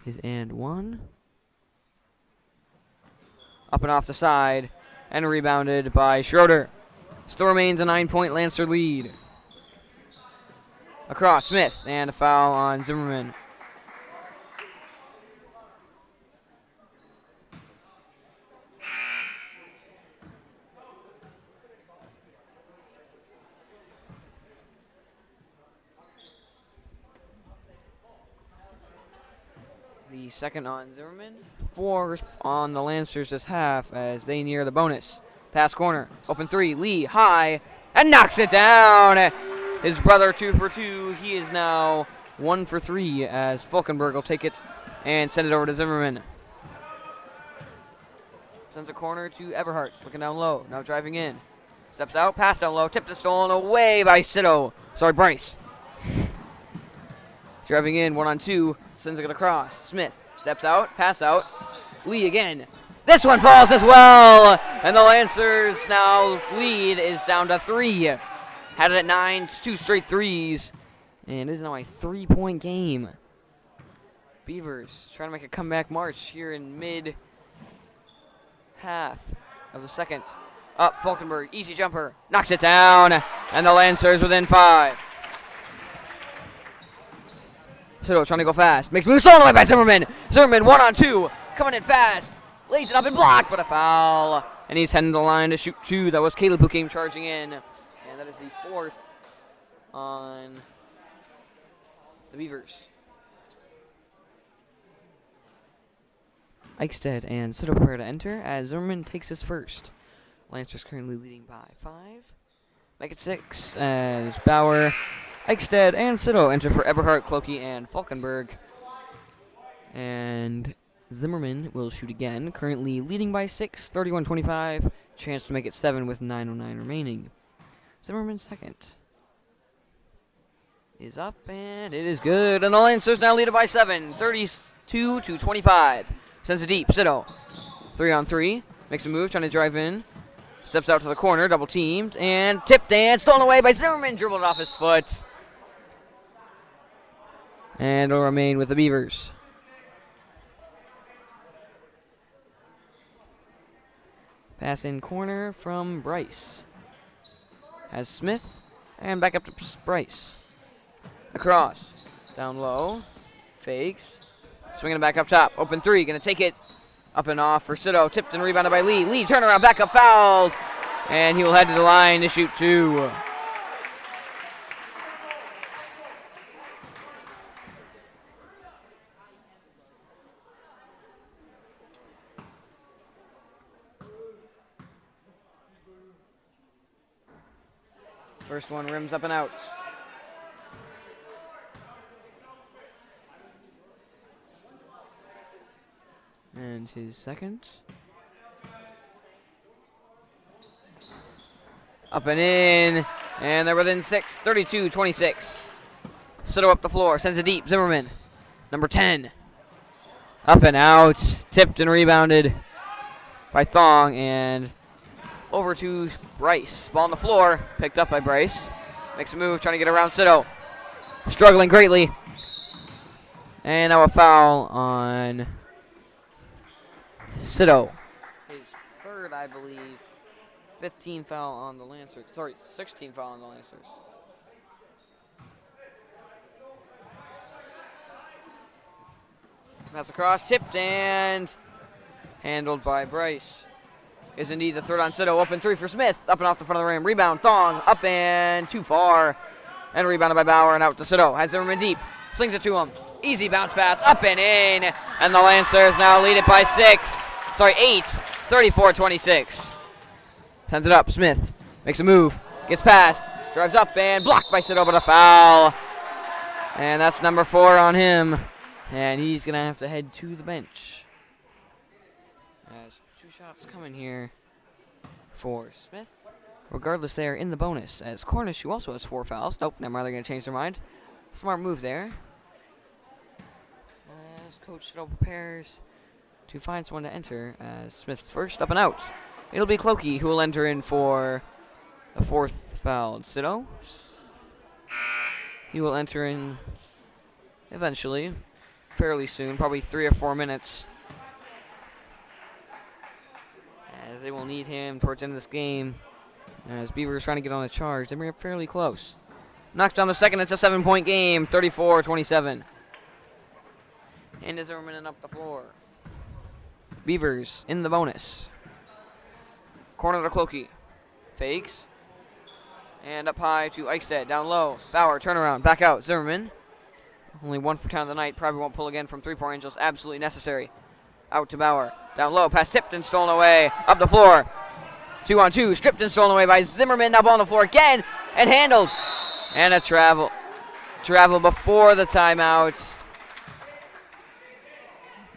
Is and 1. Up and off the side, and rebounded by Schroeder. Still remains a 9-point Lancer lead. Across, Smith, and a foul on Zimmerman. The second on Zimmerman. 4th on the Lancers this half as they near the bonus. Pass corner, open 3, Lee, high, and knocks it down. His brother 2 for 2. He is now 1 for 3 as Falkenberg will take it and send it over to Zimmerman. Sends a corner to Eberhardt, looking down low, now driving in. Steps out, pass down low, tipped and stolen away by Bryce. Driving in, 1-on-2, sends it across. Smith steps out, pass out. Lee again. This one falls as well, and the Lancers now lead is down to 3. Had it at 9, 2 straight threes, and it is now a 3-point game. Beavers trying to make a comeback march here in mid-half of the second. Up, Falkenberg, easy jumper, knocks it down, and the Lancers within 5. Sido trying to go fast, makes move stolen away by Zimmerman. Zimmerman 1-on-2, coming in fast, lays it up and blocked, but a foul, and he's heading to the line to shoot 2. That was Caleb who came charging in. That is the 4th on the Beavers. Eichstead and Sido prepare to enter as Zimmerman takes his first. Lancers currently leading by 5. Make it 6 as Bauer, Eichstead, and Sido enter for Eberhardt, Clokey, and Falkenberg. And Zimmerman will shoot again, currently leading by 6, 31-25. Chance to make it 7 with 9:09 remaining. Zimmerman's second is up, and it is good. And the Lancers now lead it by 7, 32-25. Sends it deep. Sido, 3-on-3, makes a move, trying to drive in. Steps out to the corner, double teamed, and tipped and stolen away by Zimmerman. Dribbled off his foot, and will remain with the Beavers. Pass in corner from Bryce. Has Smith, and back up to Bryce. Across, down low, fakes, swinging it back up top. Open 3, gonna take it up and off for Sido. Tipped and rebounded by Lee. Lee turnaround, back up, fouled, and he will head to the line to shoot 2. First one rims up and out. And his second. Up and in. And they're within 6, 32-26. Sido up the floor, sends it deep. Zimmerman, number 10. Up and out. Tipped and rebounded by Thong. And over to Bryce. Ball on the floor. Picked up by Bryce. Makes a move, trying to get around Sido. Struggling greatly. And now a foul on Sido. His third, I believe. 15 foul on the Lancers. Sorry, 16 foul on the Lancers. Pass across, tipped and handled by Bryce. Is indeed the third on Sido. Open 3 for Smith. Up and off the front of the rim. Rebound, Thong. Up and too far. And rebounded by Bauer and out to Sido. Has Zimmerman deep. Slings it to him. Easy bounce pass. Up and in. And the Lancers now lead it by 8. 34-26. Sends it up. Smith makes a move. Gets past. Drives up and blocked by Sido, but a foul. And that's number 4 on him. And he's going to have to head to the bench. As 2 shots coming here for Smith. Regardless, they are in the bonus, as Cornish, who also has 4 fouls. Nope, never mind, they're going to change their mind. Smart move there. As Coach Siddle prepares to find someone to enter, as Smith's first up and out. It'll be Clokey who will enter in for the 4th foul. Siddle. He will enter in eventually, fairly soon, probably 3 or 4 minutes. As they will need him towards the end of this game. As Beavers trying to get on a charge, they're fairly close. Knocks down the second, it's a 7-point game, 34-27. And Zimmerman up the floor. Beavers in the bonus. Corner to Clokey. Fakes. And up high to Eichstead, down low. Bauer, turnaround, back out, Zimmerman. Only 1 for 10 of the night, probably won't pull again from 3-point range, absolutely necessary. Out to Bauer, down low, pass tipped and stolen away, up the floor. 2-on-2, stripped and stolen away by Zimmerman, now ball on the floor again, and handled. And a travel before the timeout.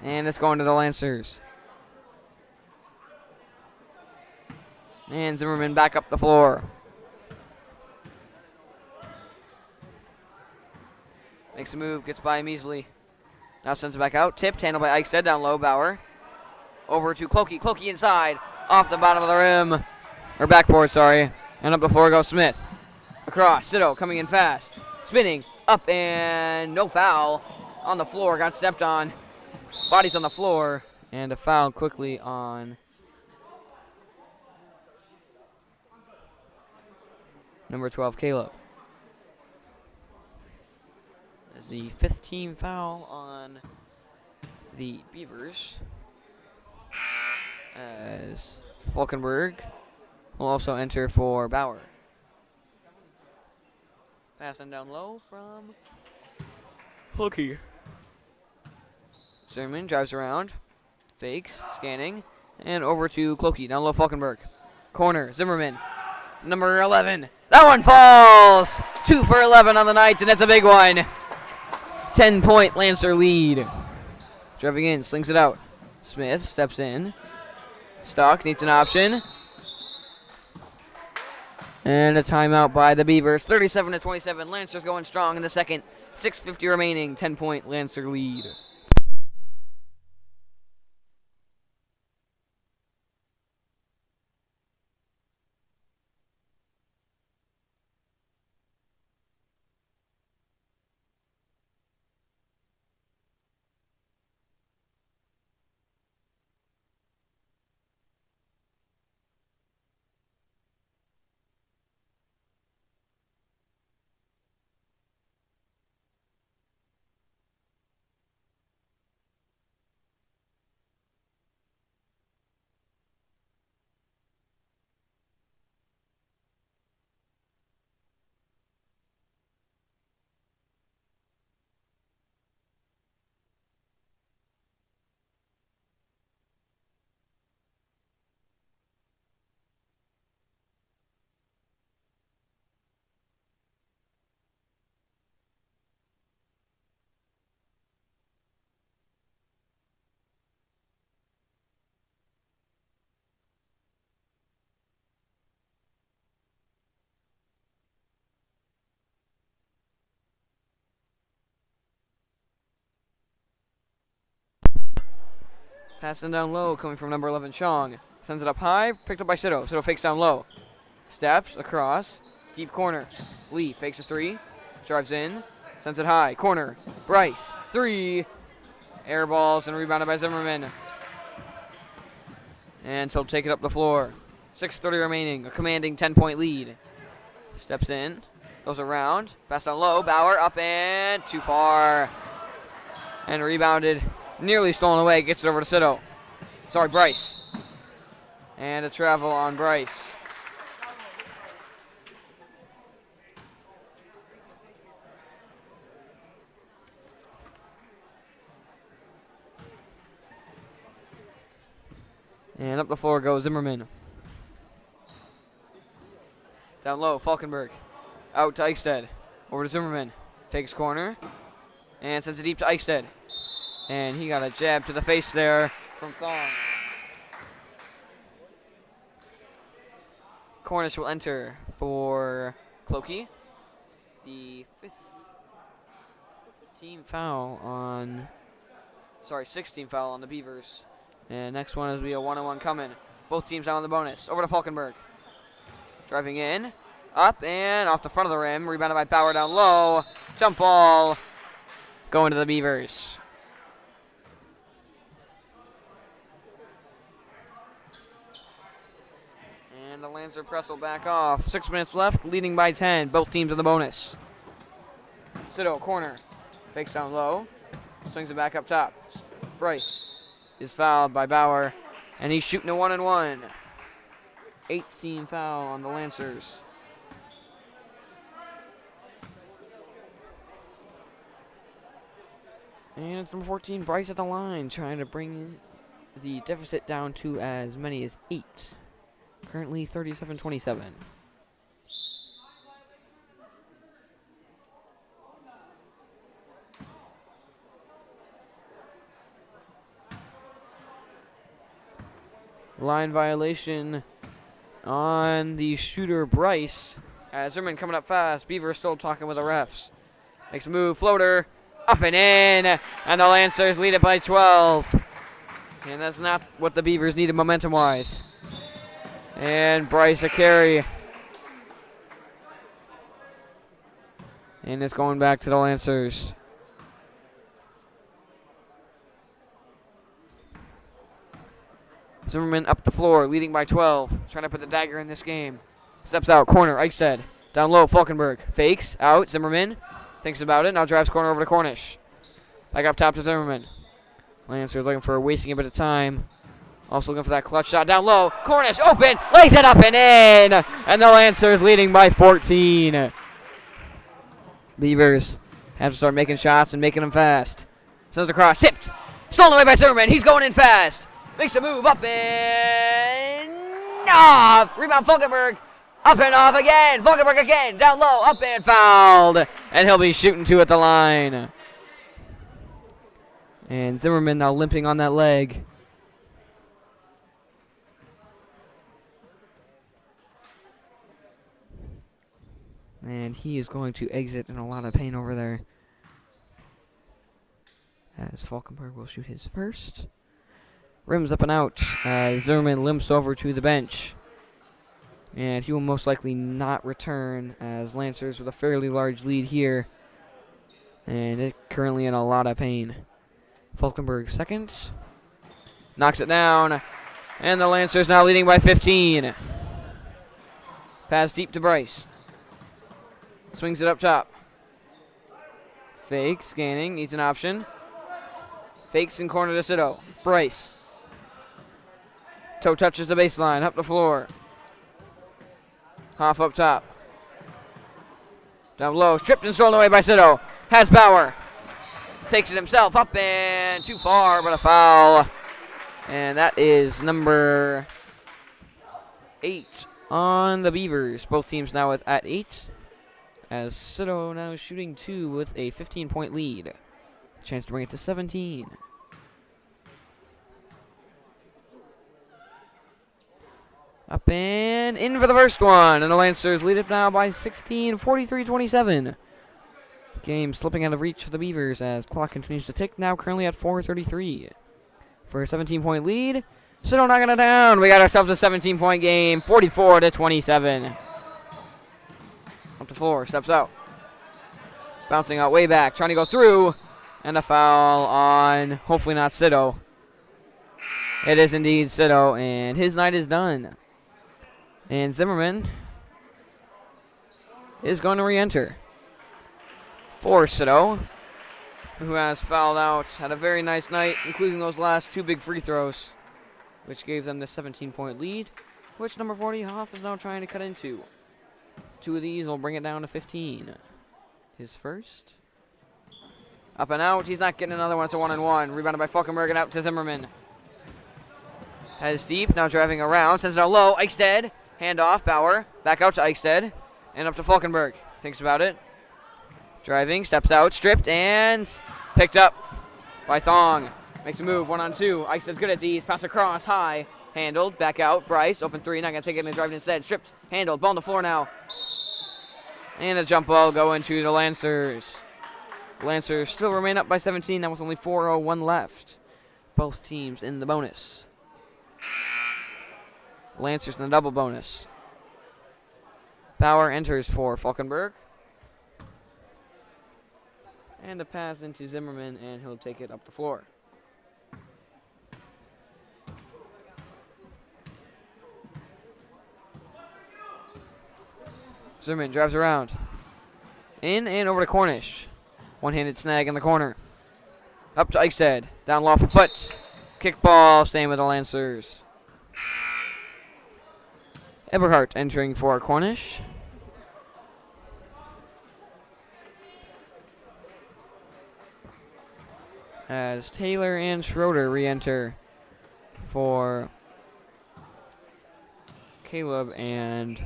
And it's going to the Lancers. And Zimmerman back up the floor. Makes a move, gets by him easily. Now sends it back out, tipped, handled by Eichstead, down low, Bauer. Over to Clokey, Clokey inside, off the bottom of the rim. Or backboard, sorry. And up the floor goes Smith. Across, Siddle coming in fast. Spinning, up and no foul. On the floor, got stepped on. Bodies on the floor. And a foul quickly on number 12, Caleb. As the 5th team foul on the Beavers. As Falkenberg will also enter for Bauer. Passing down low from Hookie. Zimmerman drives around, fakes, scanning, and over to Clokey. Down low, Falkenberg. Corner, Zimmerman. Number 11. That one falls! 2 for 11 on the night, and that's a big one. 10-point Lancer lead. Driving in, slings it out. Smith steps in. Stock needs an option. And a timeout by the Beavers. 37-27. Lancers going strong in the second. 6:50 remaining. 10-point Lancer lead. Passing down low, coming from number 11, Chong. Sends it up high, picked up by Siddle. Siddle fakes down low. Steps across, deep corner. Lee fakes a 3, drives in, sends it high. Corner, Bryce, 3. Air balls and rebounded by Zimmerman. And he'll take it up the floor. 6:30 remaining, a commanding 10-point lead. Steps in, goes around, pass down low. Bauer up and too far. And rebounded. Nearly stolen away, gets it over to Siddle. Sorry, Bryce. And a travel on Bryce. And up the floor goes Zimmerman. Down low, Falkenberg. Out to Eichstead. Over to Zimmerman. Takes corner. And sends it deep to Eichstead. And he got a jab to the face there from Thong. Cornish will enter for Clokey. The 5th team foul on, 16 foul on the Beavers. And next one is be a 1-on-1 coming. Both teams now on the bonus. Over to Falkenberg. Driving in, up and off the front of the rim. Rebounded by Bauer down low. Jump ball going to the Beavers. And the Lancer press will back off. 6 minutes left, leading by 10. Both teams in the bonus. Sido, corner. Fakes down low. Swings it back up top. Bryce is fouled by Bauer. And he's shooting a 1-and-1. 18 foul on the Lancers. And it's number 14, Bryce at the line, trying to bring the deficit down to as many as 8. Currently 37-27. Line violation on the shooter Bryce. As Zimmerman coming up fast. Beavers still talking with the refs. Makes a move, floater, up and in. And the Lancers lead it by 12. And that's not what the Beavers needed momentum-wise. And Bryce a carry. And it's going back to the Lancers. Zimmerman up the floor, leading by 12. Trying to put the dagger in this game. Steps out, corner, Eichstead. Down low, Falkenberg. Fakes, out, Zimmerman. Thinks about it, now drives corner over to Cornish. Back up top to Zimmerman. Lancers looking for wasting a bit of time. Also looking for that clutch shot. Down low, Cornish open, lays it up and in. And the Lancers leading by 14. Beavers have to start making shots and making them fast. Sends across, tipped. Stolen away by Zimmerman, he's going in fast. Makes a move, up and off. Rebound, Falkenberg. Up and off again. Falkenberg again. Down low, up and fouled. And he'll be shooting 2 at the line. And Zimmerman now limping on that leg. And he is going to exit in a lot of pain over there. As Falkenberg will shoot his first. Rims up and out as Zimmerman limps over to the bench. And he will most likely not return as Lancers with a fairly large lead here. And it currently in a lot of pain. Falkenberg second. Knocks it down. And the Lancers now leading by 15. Pass deep to Bryce. Swings it up top. Fake, scanning, needs an option. Fakes in corner to Sido. Bryce. Toe touches the baseline, up the floor. Hoff up top. Down low, stripped and stolen away by Sido. Has Bauer. Takes it himself, up and too far, but a foul. And that is number 8 on the Beavers. Both teams now at 8. As Sido now shooting 2 with a 15-point lead. Chance to bring it to 17. Up and in for the first one. And the Lancers lead it now by 16, 43-27. Game slipping out of reach for the Beavers as clock continues to tick. Now currently at 4:33. For a 17-point lead. Sido knocking it down. We got ourselves a 17-point game. 44-27. Up the floor. Steps out. Bouncing out way back. Trying to go through. And a foul on, hopefully not Sido. It is indeed Sido. And his night is done. And Zimmerman is going to re-enter for Sido, who has fouled out. Had a very nice night, including those last 2 big free throws, which gave them the 17-point lead, which number 40, Hoff, is now trying to cut into. 2 of these will bring it down to 15. His first. Up and out. He's not getting another one. It's a 1-and-1. Rebounded by Falkenberg and out to Zimmerman. Has deep. Now driving around. Sends it out low. Eichstead. Hand off. Bauer. Back out to Eichstead. And up to Falkenberg. Thinks about it. Driving. Steps out. Stripped. And picked up by Thong. Makes a move. 1-on-2. Eichstead's good at these. Pass across. High. Handled, back out, Bryce, open three, not going to take it and drive it instead. Stripped, handled, ball on the floor now. And a jump ball going to the Lancers. Lancers still remain up by 17, that was only 4:01 left. Both teams in the bonus. Lancers in the double bonus. Bauer enters for Falkenberg. And a pass into Zimmerman, and he'll take it up the floor. Zimmerman drives around. In and over to Cornish. One-handed snag in the corner. Up to Eichstead. Down low for foot. Kickball, staying with the Lancers. Eberhardt entering for Cornish. As Taylor and Schroeder re-enter for Caleb and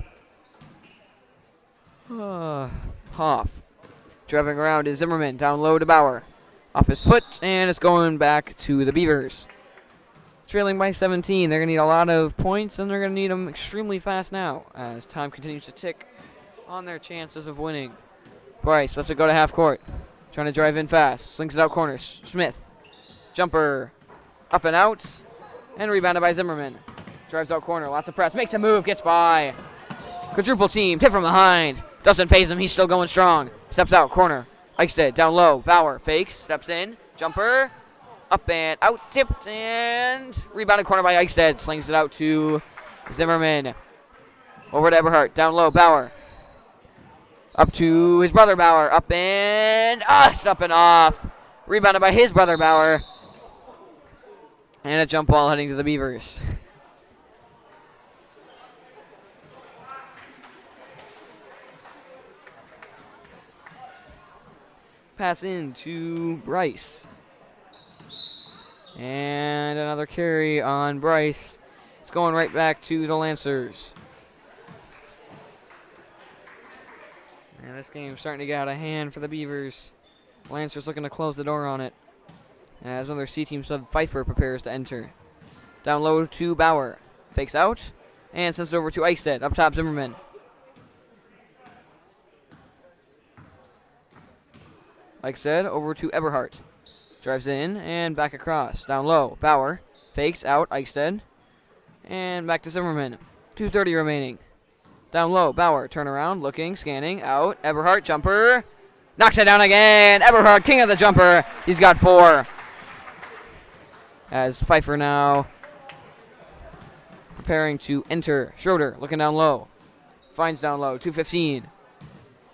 Hoff. Driving around is Zimmerman, down low to Bauer. Off his foot, and it's going back to the Beavers. Trailing by 17, they're going to need a lot of points, and they're going to need them extremely fast now as time continues to tick on their chances of winning. Bryce lets it go to half court. Trying to drive in fast. Slings it out corner. Smith. Jumper. Up and out. And rebounded by Zimmerman. Drives out corner. Lots of press. Makes a move. Gets by. Quadruple team. Tip from behind. Doesn't phase him. He's still going strong. Steps out. Corner. Eichstead. Down low. Bauer. Fakes. Steps in. Jumper. Up and out. Tipped. And rebounded corner by Eichstead. Slings it out to Zimmerman. Over to Eberhardt. Down low. Bauer. Up to his brother Bauer. Up and up and off. Rebounded by his brother Bauer. And a jump ball heading to the Beavers. Pass in to Bryce. And another carry on Bryce. It's going right back to the Lancers. And this game's starting to get out of hand for the Beavers. Lancers looking to close the door on it. As another C-team sub Pfeiffer prepares to enter. Down low to Bauer. Fakes out. And sends it over to Eichstead. Up top Zimmerman. Eichstead over to Eberhardt. Drives in and back across. Down low. Bauer. Fakes out. Eichstead. And back to Zimmerman. 2:30 remaining. Down low, Bauer, turn around, looking, scanning, out, Eberhardt, jumper, knocks it down again, Eberhardt, king of the jumper, he's got 4. As Pfeiffer now preparing to enter, Schroeder, looking down low, finds down low, 2:15,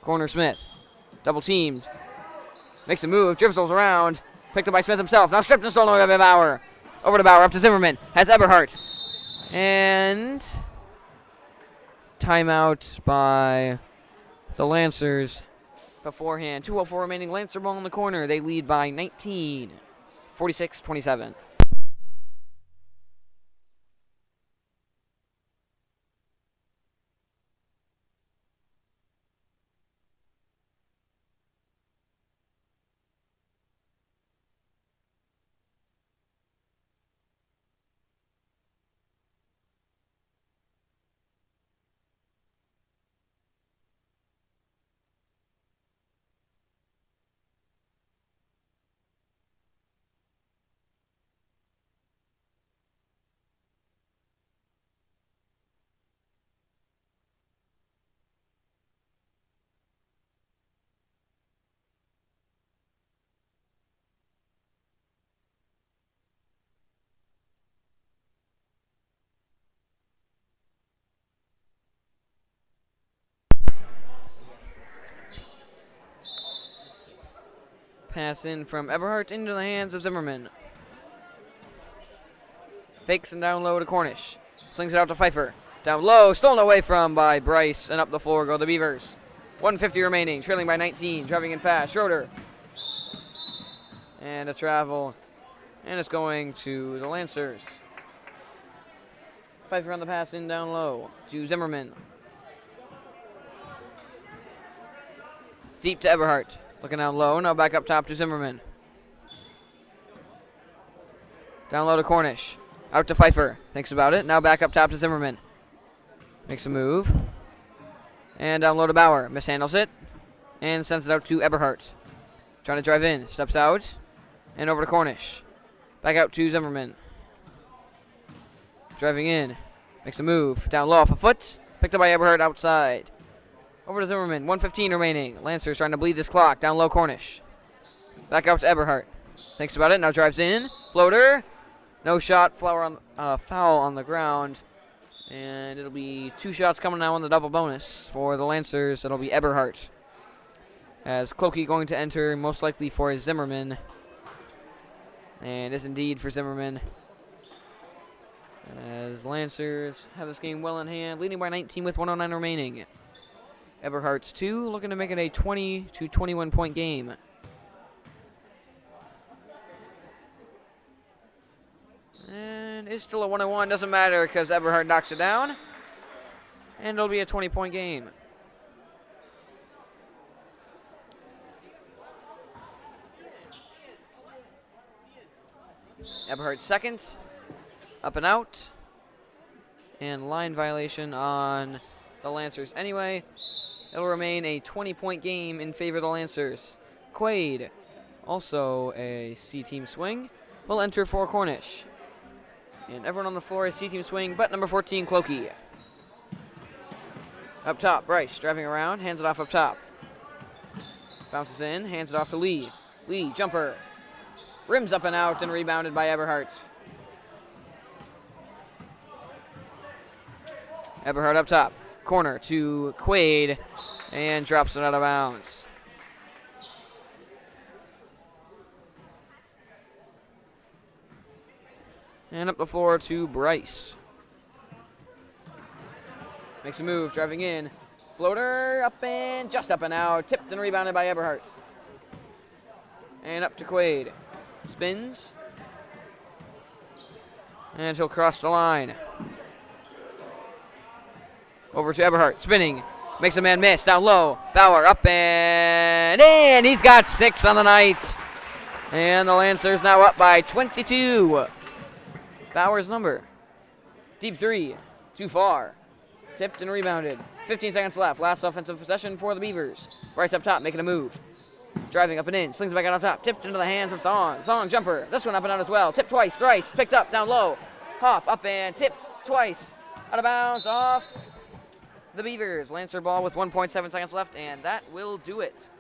corner Smith, double teamed, makes a move, dribbles around, picked up by Smith himself, now stripped and stolen away by Bauer, over to Bauer, up to Zimmerman, has Eberhardt, and timeout by the Lancers beforehand. 2:04 remaining. Lancer ball in the corner. They lead by 19. 46-27. Pass in from Eberhardt into the hands of Zimmerman. Fakes and down low to Cornish. Slings it out to Pfeiffer. Down low, stolen away from by Bryce, and up the floor go the Beavers. 1:50 remaining, trailing by 19, driving in fast. Schroeder. And a travel. And it's going to the Lancers. Pfeiffer on the pass in down low to Zimmerman. Deep to Eberhardt. Looking down low, now back up top to Zimmerman. Down low to Cornish. Out to Pfeiffer. Thinks about it. Now back up top to Zimmerman. Makes a move. And down low to Bauer. Mishandles it. And sends it out to Eberhardt. Trying to drive in. Steps out. And over to Cornish. Back out to Zimmerman. Driving in. Makes a move. Down low off a foot. Picked up by Eberhardt outside. Over to Zimmerman. 1:15 remaining. Lancers trying to bleed this clock. Down low Cornish. Back out to Eberhardt. Thinks about it. Now drives in. Floater. No shot. Foul on the ground. And it'll be 2 shots coming now on the double bonus for the Lancers. It'll be Eberhardt. As Clokey going to enter, most likely for Zimmerman. And is indeed for Zimmerman. As Lancers have this game well in hand, leading by 19 with 1:09 remaining. Eberhardt's 2, looking to make it a 20 to 21 point game. And it's still a 1-1, doesn't matter because Eberhardt knocks it down. And it'll be a 20-point game. Eberhardt's second, up and out. And line violation on the Lancers anyway. It'll remain a 20-point game in favor of the Lancers. Quaid, also a C-team swing, will enter for Cornish. And everyone on the floor is C-team swing, but number 14, Clokey. Up top, Bryce driving around, hands it off up top. Bounces in, hands it off to Lee. Lee, jumper. Rims up and out and rebounded by Eberhardt. Eberhardt up top. Corner to Quaid and drops it out of bounds. And up the floor to Bryce. Makes a move, driving in. Floater up and just up and out. Tipped and rebounded by Eberhardt. And up to Quaid. Spins. And he'll cross the line. Over to Eberhardt, spinning. Makes a man miss, down low. Bauer up and in. He's got 6 on the night. And the Lancers now up by 22. Bauer's number. Deep 3, too far. Tipped and rebounded. 15 seconds left. Last offensive possession for the Beavers. Bryce up top, making a move. Driving up and in. Slings it back out on top. Tipped into the hands of Thong. Thong jumper. This one up and out as well. Tipped twice, thrice. Picked up, down low. Hoff up and tipped twice. Out of bounds, off the Beavers. Lancer ball with 1.7 seconds left, and that will do it.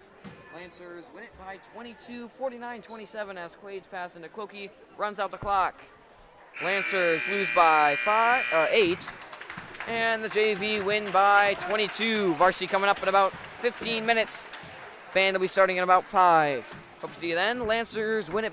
Lancers win it by 22, 49-27 as Quaid's pass into Clokey runs out the clock. Lancers lose by 8, and the JV win by 22. Varsity coming up in about 15 minutes. Band will be starting in about 5. Hope to see you then. Lancers win it.